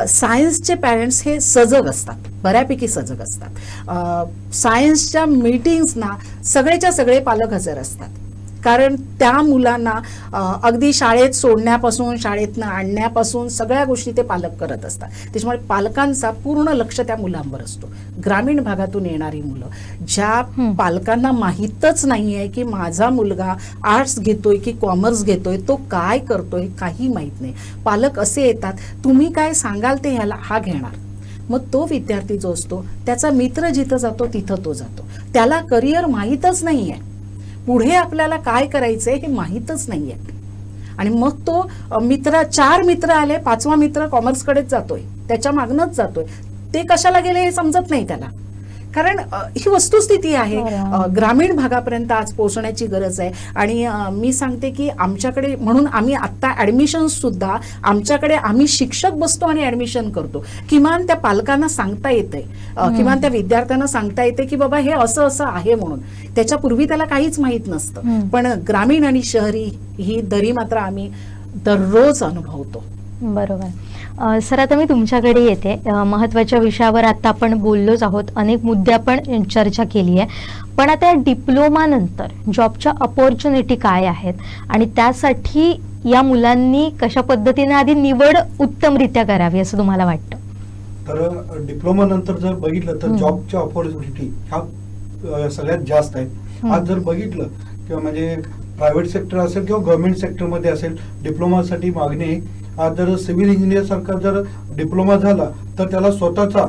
सायन्सचे पॅरेंट्स हे सजग असतात, बऱ्यापैकी सजग असतात. सायन्सच्या मीटिंग्सना सगळेच्या सगळे पालक हजर असतात, कारण त्या मुलांना अगदी शाळेत सोडण्यापासून शाळेतनं आणण्यापासून सगळ्या गोष्टी ते पालक करत असतात. त्याच्यामुळे पालकांचा पूर्ण लक्ष त्या मुलांवर असतो. ग्रामीण भागातून येणारी मुलं, ज्या पालकांना माहीतच नाहीये की माझा मुलगा आर्ट्स घेतोय की कॉमर्स घेतोय, तो काय करतोय काही माहीत नाही. पालक असे येतात, तुम्ही काय सांगाल ते ह्याला हा घेणार. मग तो विद्यार्थी जो असतो त्याचा मित्र जिथं जातो तिथं तो जातो. त्याला करिअर माहीतच नाहीये, पुढे आपल्याला काय करायचंय हे माहीतच नाहीये. आणि मग तो 4 मित्र आले, 5वा मित्र कॉमर्सकडेच जातोय, त्याच्या मागनच जातोय. ते कशाला गेले हे समजत नाही त्याला, कारण ही वस्तुस्थिती आहे. ग्रामीण भागापर्यंत आज पोहोचण्याची गरज आहे. आणि मी सांगते की आमच्याकडे, म्हणून आम्ही आत्ता ॲडमिशन सुद्धा आमच्याकडे आम्ही शिक्षक बसतो आणि ॲडमिशन करतो. किमान त्या पालकांना सांगता येते, किमान त्या विद्यार्थ्यांना सांगता येते की बाबा हे असं असं आहे म्हणून. त्याच्यापूर्वी त्याला काहीच माहीत नसतं. पण ग्रामीण आणि शहरी ही दरी मात्र आम्ही दररोज अनुभवतो. बरोबर. सर, आता मी तुमच्याकडे येते. महत्त्वाच्या विषयावर आता आपण बोललोच आहोत, अनेक मुद्दे आपण चर्चा केली आहे, पण आता डिप्लोमा नंतर जॉबच्या अपॉर्च्युनिटी काय आहेत आणि त्यासाठी या मुलांनी कशा पद्धतीने आधी निवड उत्तमरित्या करावी असं तुम्हाला वाटतं? तर डिप्लोमा नंतर जर बघितलं तर जॉबच्या ऑपॉर्च्युनिटी ह्या सगळ्यात जास्त आहेत. आज जर बघितलं किंवा म्हणजे प्रायव्हेट सेक्टर असेल किंवा गव्हर्नमेंट सेक्टरमध्ये असेल, डिप्लोमासाठी मागणी आहे. आज जर सिव्हिल इंजिनियर सारखा जर डिप्लोमा झाला तर त्याला स्वतःचा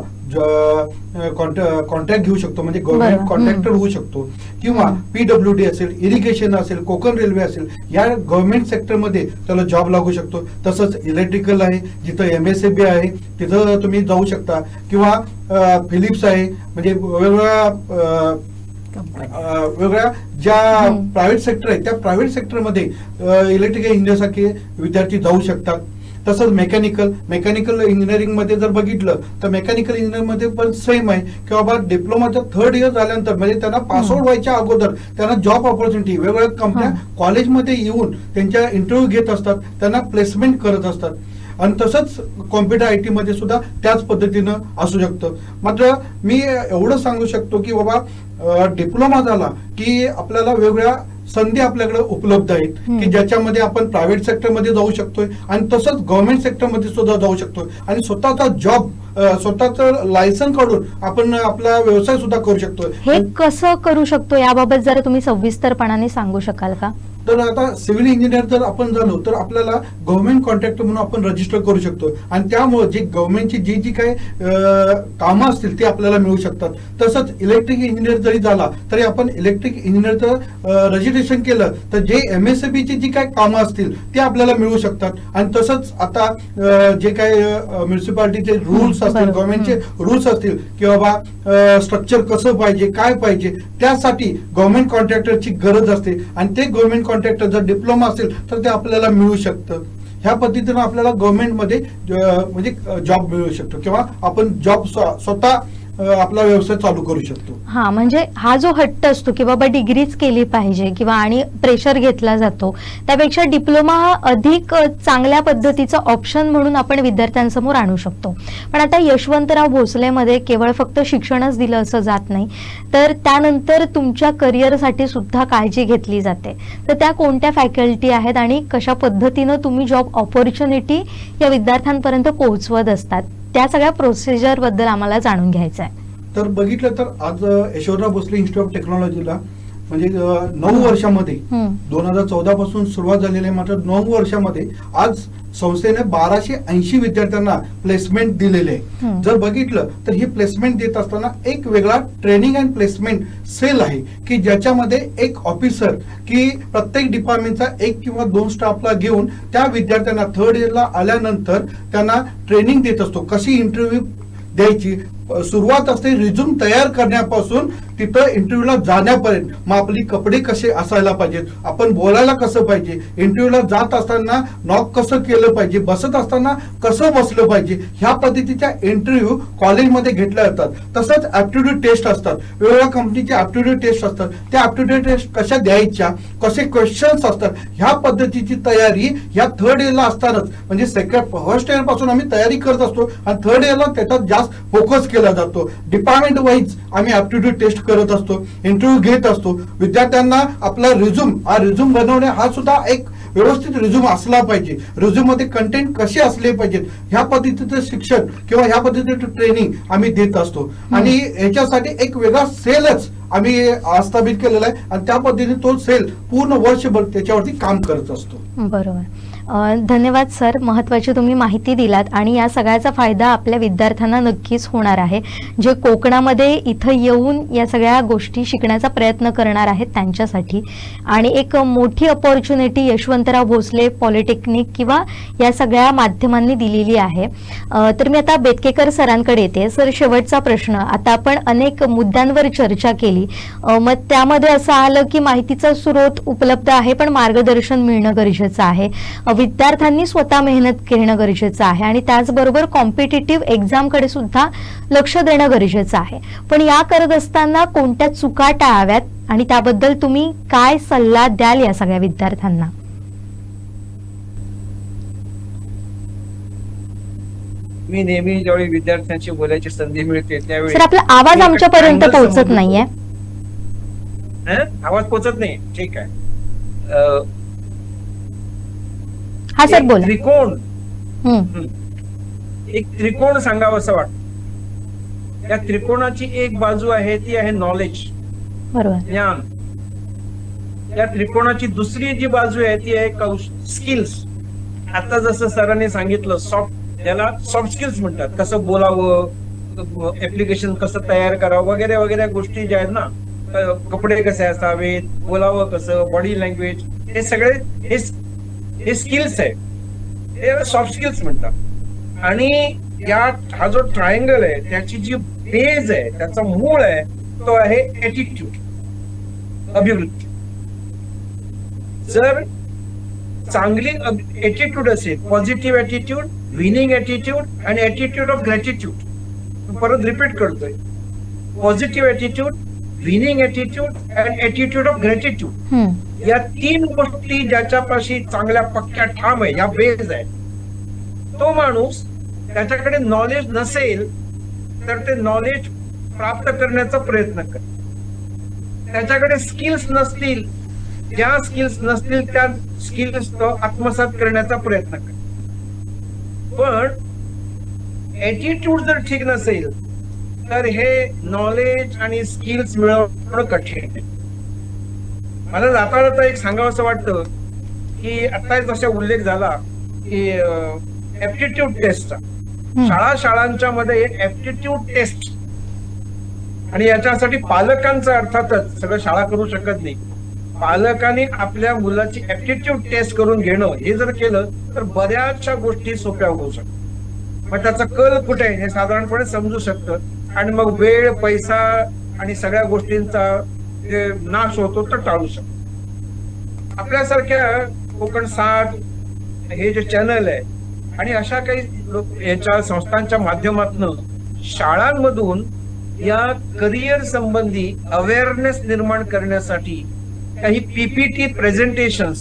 कॉन्ट्रॅक्ट घेऊ शकतो, म्हणजे गव्हर्नमेंट कॉन्ट्रॅक्टर होऊ शकतो, किंवा PWD असेल, इरिगेशन असेल, कोकण रेल्वे असेल, या गव्हर्नमेंट सेक्टरमध्ये त्याला जॉब लागू शकतो. तसंच इलेक्ट्रिकल आहे, जिथं MSAB आहे तिथं तुम्ही जाऊ शकता, किंवा फिलिप्स आहे, म्हणजे वेगळ्या ज्या प्रायव्हेट सेक्टर आहे त्या प्रायव्हेट सेक्टरमध्ये इलेक्ट्रिकल इंजिनियर सारखे विद्यार्थी जाऊ शकतात. तसंच मेकॅनिकल इंजिनिअरिंग मध्ये जर बघितलं तर मेकॅनिकल इंजिनिअरिंग मध्ये पण सेम आहे की बाबा डिप्लोमाच्या 3rd इयर झाल्यानंतर म्हणजे त्यांना पासआउट व्हायच्या अगोदर त्यांना जॉब ऑपॉर्च्युनिटी वेगवेगळ्या कंपन्या कॉलेजमध्ये येऊन त्यांच्या इंटरव्ह्यू घेत असतात, त्यांना प्लेसमेंट करत असतात. आणि तसंच कॉम्प्युटर IT मध्ये सुद्धा त्याच पद्धतीनं असू शकतं. मात्र मी एवढं सांगू शकतो की बाबा डिप्लोमा झाला की आपल्याला वेगवेगळ्या संधी आपल्याकडे उपलब्ध आहेत की ज्याच्यामध्ये आपण प्रायव्हेट सेक्टरमध्ये जाऊ शकतोय आणि तसंच गव्हर्नमेंट सेक्टरमध्ये सुद्धा जाऊ शकतोय आणि स्वतःचा जॉब, स्वतःचं लायसन काढून आपण आपला व्यवसाय सुद्धा करू शकतोय. हे कसं करू शकतो याबाबत जरा तुम्ही सविस्तरपणाने सांगू शकाल का? तर आता सिव्हिल इंजिनियर जर आपण झालो तर आपल्याला गव्हर्नमेंट कॉन्ट्रॅक्टर म्हणून आपण रजिस्टर करू शकतो आणि त्यामुळे जी गव्हर्नमेंटची जी काही कामं असतील ती आपल्याला मिळू शकतात. तसंच इलेक्ट्रिक इंजिनियर जरी झाला तरी आपण इलेक्ट्रिक इंजिनियरचं रजिस्ट्रेशन केलं तर जे MSAB ची जी काही कामं असतील ते आपल्याला मिळू शकतात. आणि तसंच आता जे काही म्युन्सिपालिटीचे रूल्स असतील, गव्हर्नमेंटचे रूल्स असतील की बाबा स्ट्रक्चर कसं पाहिजे, काय पाहिजे, त्यासाठी गव्हर्नमेंट कॉन्ट्रॅक्टरची गरज असते आणि ते गव्हर्नमेंट कॉन्ट्रॅक्टर जर डिप्लोमा असेल तर ते आपल्याला मिळू शकतं. ह्या पद्धतीनं आपल्याला गव्हर्नमेंटमध्ये म्हणजे जॉब मिळू शकतो किंवा आपण जॉब स्वतः आपला व्यवसाय चालू करू शकतो. हा, म्हणजे हा जो हट्ट असतो की बाबा डिग्रीच केली पाहिजे किंवा आणि प्रेशर घेतला जातो, त्यापेक्षा डिप्लोमा हा अधिक चांगल्या पद्धतीचा ऑप्शन म्हणून आपण विद्यार्थ्यांसमोर आणू शकतो. पण आता यशवंतराव भोसलेमध्ये केवळ फक्त शिक्षणच दिलं असं जात नाही, तर त्यानंतर तुमच्या करिअरसाठी सुद्धा काळजी घेतली जाते. तर त्या कोणत्या फॅकल्टी आहेत आणि कशा पद्धतीनं तुम्ही जॉब ऑपॉर्च्युनिटी या विद्यार्थ्यांपर्यंत पोहोचवत असतात, त्या सगळ्या प्रोसिजर बद्दल आम्हाला जाणून घ्यायचं आहे. तर बघितलं तर आज यशवंतराव भोसले इन्स्टिट्यूट ऑफ टेक्नॉलॉजीला म्हणजे 9 वर्षामध्ये 2014 पासून सुरुवात झालेली आहे, मात्र 9 वर्षामध्ये आज संस्थेने 1280 विद्यार्थ्यांना प्लेसमेंट दिलेले आहे. जर बघितलं तर ही प्लेसमेंट देत असताना एक वेगळा ट्रेनिंग अँड प्लेसमेंट सेल आहे की ज्याच्यामध्ये एक ऑफिसर की प्रत्येक डिपार्टमेंटचा 1 किंवा 2 स्टाफला घेऊन त्या विद्यार्थ्यांना 3rd इयरला आल्यानंतर त्यांना ट्रेनिंग देत असतो. कशी इंटरव्ह्यू द्यायची, सुरुवात असते रिझ्यूम तयार करण्यापासून तिथं इंटरव्ह्यूला जाण्यापर्यंत. मग आपली कपडे कसे असायला पाहिजेत, आपण बोलायला कसं पाहिजे, इंटरव्ह्यूला जात असताना नॉक कसं केलं पाहिजे, बसत असताना कसं बसलं पाहिजे, ह्या पद्धतीच्या इंटरव्ह्यू कॉलेजमध्ये घेतल्या जातात. तसंच ऍप्टिट्यूड टेस्ट असतात, वेगवेगळ्या कंपनीचे ऍप्टिट्यूड टेस्ट असतात, त्या ऍप्टिट्यूड टेस्ट कशा द्यायच्या, कसे क्वेश्चन्स असतात, ह्या पद्धतीची तयारी ह्या 3rd इयरला असतानाच म्हणजे फर्स्ट इयर पासून आम्ही तयारी करत असतो आणि 3rd इयरला त्याच्यात जास्त फोकस केला जातो. डिपार्टमेंट वाईज आम्ही ऍप्टिट्यूड टेस्ट करत असतो, इंटरव्ह्यू घेत असतो. विद्यार्थ्यांना आपला रिझ्यूम बनवणे हा सुद्धा एक व्यवस्थित रिझ्यूम असला पाहिजे. रिझ्यूम मध्ये कंटेंट कसे असले पाहिजेत ह्या पद्धतीचं शिक्षण किंवा ह्या पद्धतीचं ट्रेनिंग आम्ही देत असतो आणि ह्याच्यासाठी एक वेगळा सेलच आम्ही स्थापित केलेला आहे आणि त्या पद्धतीने तो सेल पूर्ण वर्षभर त्याच्यावरती काम करत असतो. बरोबर. धन्यवाद सर, महत्त्वाची तुम्ही माहिती दिलात आणि या सगळ्याचा फायदा आपल्या विद्यार्थ्यांना नक्कीच होणार आहे, जे कोकणामध्ये इथं येऊन या सगळ्या गोष्टी शिकण्याचा प्रयत्न करणार आहेत त्यांच्यासाठी. आणि एक मोठी अपॉर्च्युनिटी यशवंतराव भोसले पॉलिटेक्निक किंवा या सगळ्या माध्यमांनी दिलेली आहे. तर मी आता बेतकेकर सरांकडे येते. सर, शेवटचा प्रश्न. आता आपण अनेक मुद्द्यांवर चर्चा केली, मग त्यामध्ये असं आलं की माहितीचा स्रोत उपलब्ध आहे पण मार्गदर्शन मिळणं गरजेचं आहे, विद्यार्थ्यांनी स्वतः मेहनत घेणं गरजेचं आहे आणि त्याचबरोबर कॉम्पिटिटिव्ह एक्झामकडे सुद्धा लक्ष देणं गरजेचं आहे. पण या करत असताना कोणत्या चुका टाळाव्यात आणि त्याबद्दल तुम्ही काय सल्ला द्याल या सगळ्या विद्यार्थ्यांना? मी नेहमी ज्यावेळी विद्यार्थ्यांशी बोलायची संधी मिळते त्यावेळी सर आपला आवाज मी आमच्यापर्यंत triangle पोहोचत समजतो. नाहीये. आवाज पोचत नाही, ठीक आहे. हा सर एक बोला. त्रिकोण हम्म. एक त्रिकोण सांगावं असं वाटतं. या त्रिकोणाची एक बाजू आहे ती आहे नॉलेज, बरोबर. ज्ञान. या त्रिकोणाची दुसरी जी बाजू आहे ती आहे स्किल्स. आता जसं सरांनी सांगितलं त्याला सॉफ्ट स्किल्स म्हणतात. कसं बोलावं, ऍप्लिकेशन कसं तयार करावं वगैरे वगैरे गोष्टी ज्या आहेत ना, कपडे कसे असावेत, बोलावं कसं, बॉडी लँग्वेज, हे सगळे हे स्किल्स आहे, हे सॉफ्ट स्किल्स म्हणतात. आणि हा जो ट्रायंगल आहे त्याची जी बेज आहे, त्याचा मूळ आहे तो आहे एटिट्यूड, अभिवृत्ती. जर चांगली एटिट्यूड असेल, पॉझिटिव्ह एटिट्यूड, विनिंग एटिट्यूड आणि एटिट्यूड ऑफ ग्रॅटिट्यूड, परत रिपीट करतोय, positive attitude, winning attitude and attitude of gratitude, हम्म. या 3 गोष्टी ज्याच्यापाशी चांगल्या पक्क्या ठाम आहे, या बेस आहे, तो माणूस, त्याच्याकडे नॉलेज नसेल तर ते नॉलेज प्राप्त करण्याचा प्रयत्न कर. त्याच्याकडे स्किल्स नसतील, ज्या स्किल्स नसतील त्या स्किल्स तो आत्मसात करण्याचा प्रयत्न कर. पण एटिट्यूड जर ठीक नसेल तर हे नॉलेज आणि स्किल्स मिळवणं कठीण आहे. मला जाता जाता एक सांगावं असं वाटतं की आता जसा उल्लेख झाला की ऍप्टिट्यूड टेस्टचा, शाळांच्या मध्ये ऍप्टिट्यूड टेस्ट, आणि याच्यासाठी पालकांचं अर्थातच सगळं शाळा करू शकत नाही. पालकांनी आपल्या मुलाची ऍप्टिट्यूड टेस्ट करून घेणं, हे जर केलं तर बऱ्याचशा गोष्टी सोप्या होऊ शकतात. मग त्याचा कल कुठे आहे हे साधारणपणे समजू शकतं, आणि मग वेळ, पैसा आणि सगळ्या गोष्टींचा जे नाश होतो तो टाळू शकतो. आपल्यासारख्या कोकण 60 हे जे चॅनल आहे आणि अशा काही याच्या संस्थांच्या माध्यमातून शाळांमधून या करिअर संबंधी अवेअरनेस निर्माण करण्यासाठी काही पीपीटी प्रेझेंटेशन्स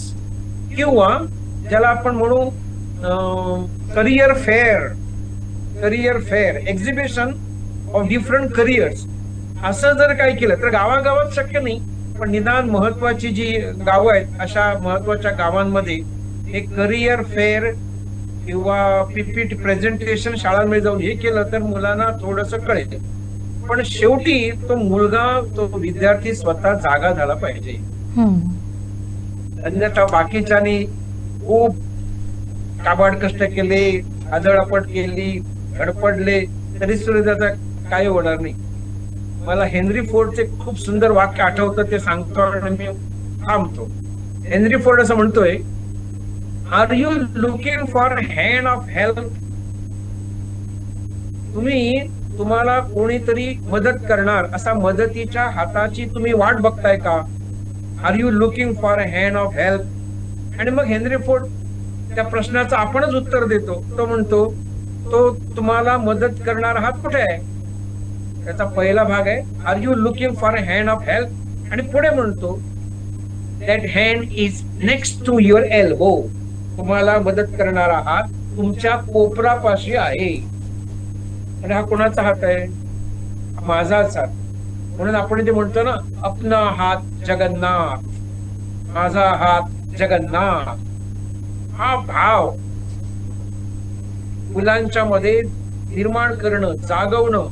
किंवा ज्याला आपण म्हणू career fair exhibition of different careers, असं जर काही केलं तर गावागावात शक्य नाही, पण निदान महत्वाची जी गावं आहेत अशा महत्वाच्या गावांमध्ये एक करिअर फेअर किंवा पीपीटी प्रेझेंटेशन शाळांमध्ये जाऊन हे केलं तर मुलांना थोडंसं कळेल. पण शेवटी तो मुलगा, तो विद्यार्थी स्वतः जागा झाला पाहिजे. अन्यथा बाकीच्यानी खूप काबाड कष्ट केले, आदळआपट केली, धडपडले, तरी सुद्धा त्याचा काही होणार नाही. मला हेनरी फोर्डचे खूप सुंदर वाक्य आठवतं, ते सांगतो आणि मी थांबतो. हेनरी फोर्ड असं म्हणतोय, are you looking for hand of help? तुम्हाला कोणीतरी मदत करणार असा मदतीच्या हाताची तुम्ही वाट बघताय का? Are you looking for hand of help? आणि मग हेनरी फोर्ड त्या प्रश्नाचं आपणच उत्तर देतो. तो म्हणतो, तो तुम्हाला मदत करणारा हात कुठे आहे? त्याचा पहिला भाग आहे are you looking for a hand of help, आणि पुढे म्हणतो that hand is next to your elbow. तुम्हाला मदत करणारा हात तुमच्या कोपरापाशी आहे. आणि हा कोणाचा हात आहे? माझाच हात. म्हणून आपण जे म्हणतो ना, अपना हात जगन्नाथ, माझा हात जगन्नाथ, हा भाव मुलांच्या मध्ये निर्माण करणं, जागवणं,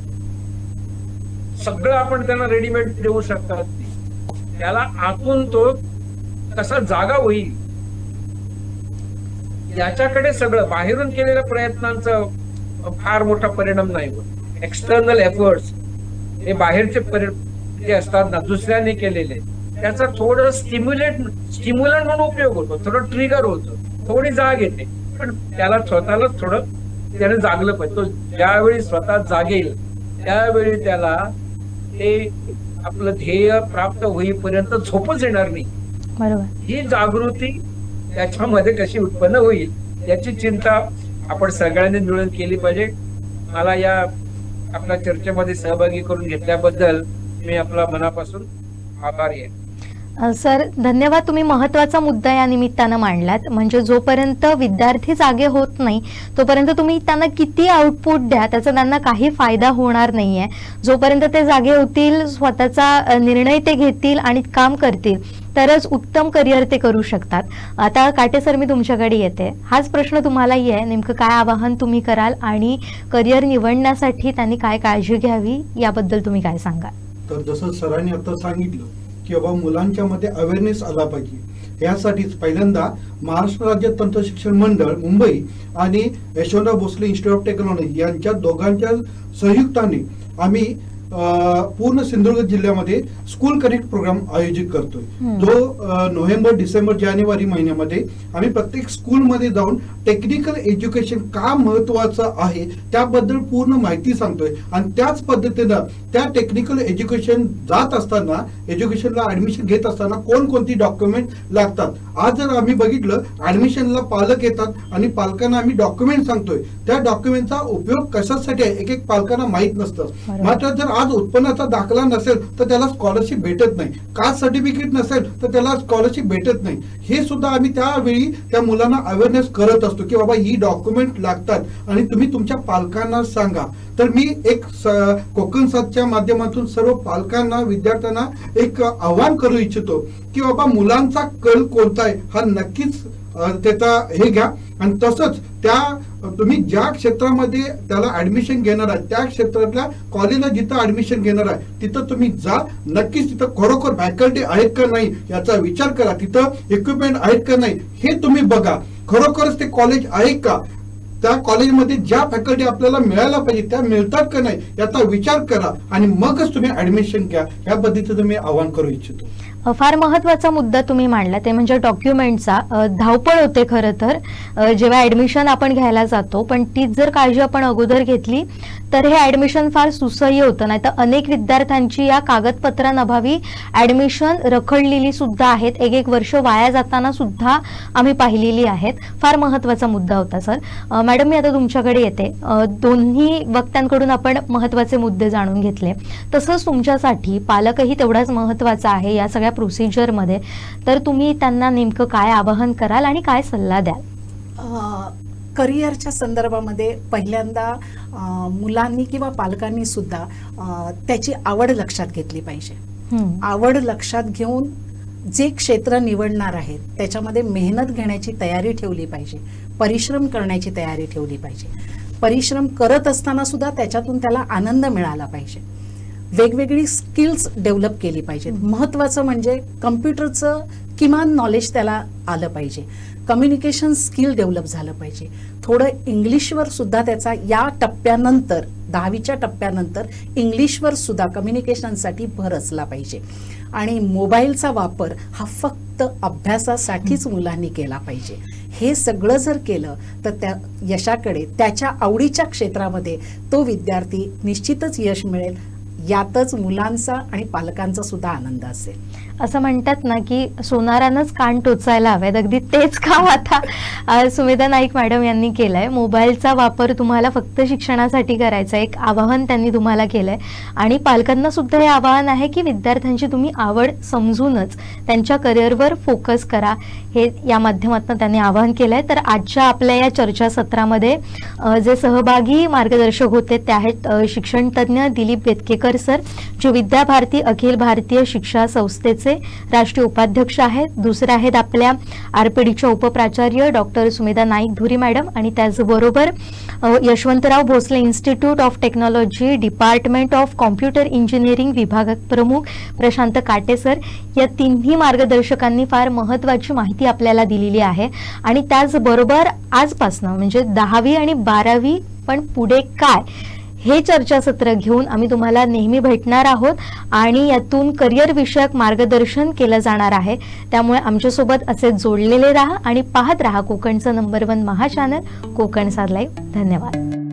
सगळं आपण त्यांना रेडीमेड देऊ शकतात. त्याला आतून तो कसा जागा होईल याच्याकडे सगळं बाहेरून केलेल्या प्रयत्नांचा फार मोठा परिणाम नाही होत. एक्सटर्नल एफर्ट्स हे बाहेरचे जे असतात ना, दुसऱ्यांनी केलेले, त्याचा थोडं स्टिम्युलंट म्हणून उपयोग होतो, थोडं ट्रिगर होतं, थोडी जाग येते. पण त्याला स्वतःलाच थोडं त्याने जागलं पाहिजे. तो ज्यावेळी स्वतः जागेल त्यावेळी त्याला ते आपलं ध्येय प्राप्त होईपर्यंत झोपच येणार नाही. बरोबर. ही जागृती त्याच्यामध्ये कशी उत्पन्न होईल याची चिंता आपण सगळ्यांनी मिळून केली पाहिजे. मला या आपल्या चर्चेमध्ये सहभागी करून घेतल्याबद्दल मी आपला मनापासून आभारी आहे. सर धन्यवाद, तुम्ही महत्त्वाचा मुद्दा या निमित्तानं मांडलात. म्हणजे जोपर्यंत विद्यार्थी जागे होत नाही तोपर्यंत तुम्ही त्यांना किती आउटपुट द्या त्याचा त्यांना काही फायदा होणार नाहीये. जोपर्यंत ते जागे होतील, स्वतःचा निर्णय ते घेतील आणि काम करतील तरच उत्तम करिअर ते करू शकतात. आता काटे सर, मी तुमच्याकडे येते. हाच प्रश्न तुम्हालाही आहे, नेमकं काय आवाहन तुम्ही कराल आणि करिअर निवडण्यासाठी त्यांनी काय काळजी घ्यावी याबद्दल तुम्ही काय सांगाल? तर जसं सरांनी आता सांगितलं की बाबा मुलांच्या मध्ये अवेअरनेस आला पाहिजे, यासाठीच पहिल्यांदा महाराष्ट्र राज्य तंत्र शिक्षण मंडळ मुंबई आणि Yashwantrao Bhosale institute of technology यांच्या दोघांच्या संयुक्ताने आम्ही पूर्ण सिंधुदुर्ग जिल्ह्यामध्ये स्कूल कनेक्ट प्रोग्राम आयोजित करतोय, जो नोव्हेंबर, डिसेंबर, जानेवारी महिन्यामध्ये आम्ही प्रत्येक स्कूलमध्ये जाऊन टेक्निकल एज्युकेशन का महत्वाचं आहे त्याबद्दल पूर्ण माहिती सांगतोय. आणि त्याच पद्धतीनं त्या टेक्निकल एज्युकेशन जात असताना, एज्युकेशनला ऍडमिशन घेत असताना कोणकोणती डॉक्युमेंट लागतात. आज जर आम्ही बघितलं, ऍडमिशनला पालक येतात आणि पालकांना आम्ही डॉक्युमेंट सांगतोय, त्या डॉक्युमेंटचा उपयोग कशासाठी आहे एक एक पालकांना माहित नसतं. मात्र जर आज उत्पन्नाचा दाखला नसेल तर त्याला स्कॉलरशिप भेटत नाही, कास्ट सर्टिफिकेट नसेल तर त्याला स्कॉलरशिप भेटत नाही. हे सुद्धा आम्ही त्यावेळी त्या मुलांना अवेअरनेस करत असतो की बाबा ही डॉक्युमेंट लागतात आणि तुम्ही तुमच्या पालकांना सांगा. तर मी एक कोकण साथच्या माध्यमातून सर्व पालकांना, विद्यार्थ्यांना एक आव्हान करू इच्छितो की बाबा मुलांचा कल कोणता आहे हा नक्कीच त्याचा हे घ्या. आणि तसंच त्या तुम्ही ज्या क्षेत्रामध्ये त्याला ऍडमिशन घेणार आहे त्या क्षेत्रातल्या कॉलेजला जिथं ऍडमिशन घेणार आहे तिथं तुम्ही जा. नक्कीच तिथं खरोखर फॅकल्टी आहेत का नाही याचा विचार करा, तिथं इक्विपमेंट आहेत का नाही हे तुम्ही बघा. खरोखरच ते कॉलेज आहे का, त्या कॉलेजमध्ये ज्या फॅकल्टी आपल्याला मिळायला पाहिजे त्या मिळतात का नाही याचा विचार करा आणि मगच तुम्ही ऍडमिशन घ्या. या पद्धतीचं मी आवाहन करू इच्छितो. फार महत्त्वाचा मुद्दा तुम्ही मांडला, ते म्हणजे डॉक्युमेंटचा. धावपळ होते खरं तर जेव्हा ऍडमिशन आपण घ्यायला जातो, पण तीच जर काळजी आपण अगोदर घेतली तर हे ऍडमिशन फार सुसह्य होतं. नाही तर अनेक विद्यार्थ्यांची या कागदपत्रांअभावी ऍडमिशन रखडलेली सुद्धा आहेत, एक वर्ष वाया जाताना सुद्धा आम्ही पाहिलेली आहेत. फार महत्त्वाचा मुद्दा होता सर. मॅडम, मी आता तुमच्याकडे येते. दोन्ही वक्त्यांकडून आपण महत्त्वाचे मुद्दे जाणून घेतले, तसंच तुमच्यासाठी पालकही तेवढाच महत्त्वाचा आहे या सगळ्या प्रोसिजरमध्ये. तर तुम्ही त्यांना नेमकं काय आवाहन कराल आणि काय सल्ला द्याल? करिअरच्या संदर्भामध्ये पहिल्यांदा मुलांनी किंवा पालकांनी सुद्धा त्याची आवड लक्षात घेतली पाहिजे. आवड लक्षात घेऊन जे क्षेत्र निवडणार आहेत त्याच्यामध्ये मेहनत घेण्याची तयारी ठेवली पाहिजे, परिश्रम करण्याची तयारी ठेवली पाहिजे. परिश्रम करत असताना सुद्धा त्याच्यातून त्याला आनंद मिळाला पाहिजे. वेगवेगळी स्किल्स डेव्हलप केली पाहिजेत. महत्त्वाचं म्हणजे कम्प्युटरचं किमान नॉलेज त्याला आलं पाहिजे, कम्युनिकेशन स्किल डेव्हलप झालं पाहिजे. थोडं इंग्लिशवर सुद्धा त्याचा या टप्प्यानंतर, 10वीच्या टप्प्यानंतर इंग्लिशवर सुद्धा कम्युनिकेशनसाठी भर असला पाहिजे. आणि मोबाईलचा वापर हा फक्त अभ्यासासाठीच मुलांनी केला पाहिजे. हे सगळं जर केलं तर त्या यशाकडे, त्याच्या आवडीच्या क्षेत्रामध्ये तो विद्यार्थी निश्चितच यश मिळेल. यातच मुलांचा आणि पालकांचा सुद्धा आनंद असेल. असं म्हणतात ना की सोनारानंच कान टोचायला हवेत, अगदी तेच काम आता सुमेधा नाईक मॅडम यांनी केलंय. मोबाईलचा वापर तुम्हाला फक्त शिक्षणासाठी करायचा, एक आवाहन त्यांनी तुम्हाला केलंय. आणि पालकांना सुद्धा हे आवाहन आहे की विद्यार्थ्यांची तुम्ही आवड समजूनच त्यांच्या करिअरवर फोकस करा, हे या माध्यमातून त्यांनी आवाहन केलंय. तर आजच्या आपल्या या चर्चासत्रामध्ये जे सहभागी मार्गदर्शक होते ते आहेत शिक्षण तज्ज्ञ दिलीप बेतकेकर सर, जे विद्याभारती अखिल भारतीय शिक्षा संस्थेचे राष्ट्रीय उपाध्यक्ष आहेत. दुसरे आहेत आपल्या आरपीडीच्या उपप्राचार्य डॉक्टर सुमेधा नाईक धुरी मॅडम, आणि त्याचबरोबर Yashwantrao Bhosale institute of technology department of computer engineering विभाग प्रमुख प्रशांत काटे सर. या तिन्ही मार्गदर्शकांनी फार महत्त्वाची माहिती आपल्याला दिलेली आहे. आणि त्याचबरोबर आजपासनं म्हणजे 10वी आणि 12वी पण पुढे काय, हे चर्चासत्र घेऊन आम्ही तुम्हाला नेहमी भेटणार आहोत आणि यातून करिअर विषयक मार्गदर्शन केलं जाणार आहे. त्यामुळे आमच्यासोबत असे जोडलेले राहा आणि पाहत राहा कोकणचं नंबर 1 महा चॅनल कोकण साध लाईव्ह. धन्यवाद.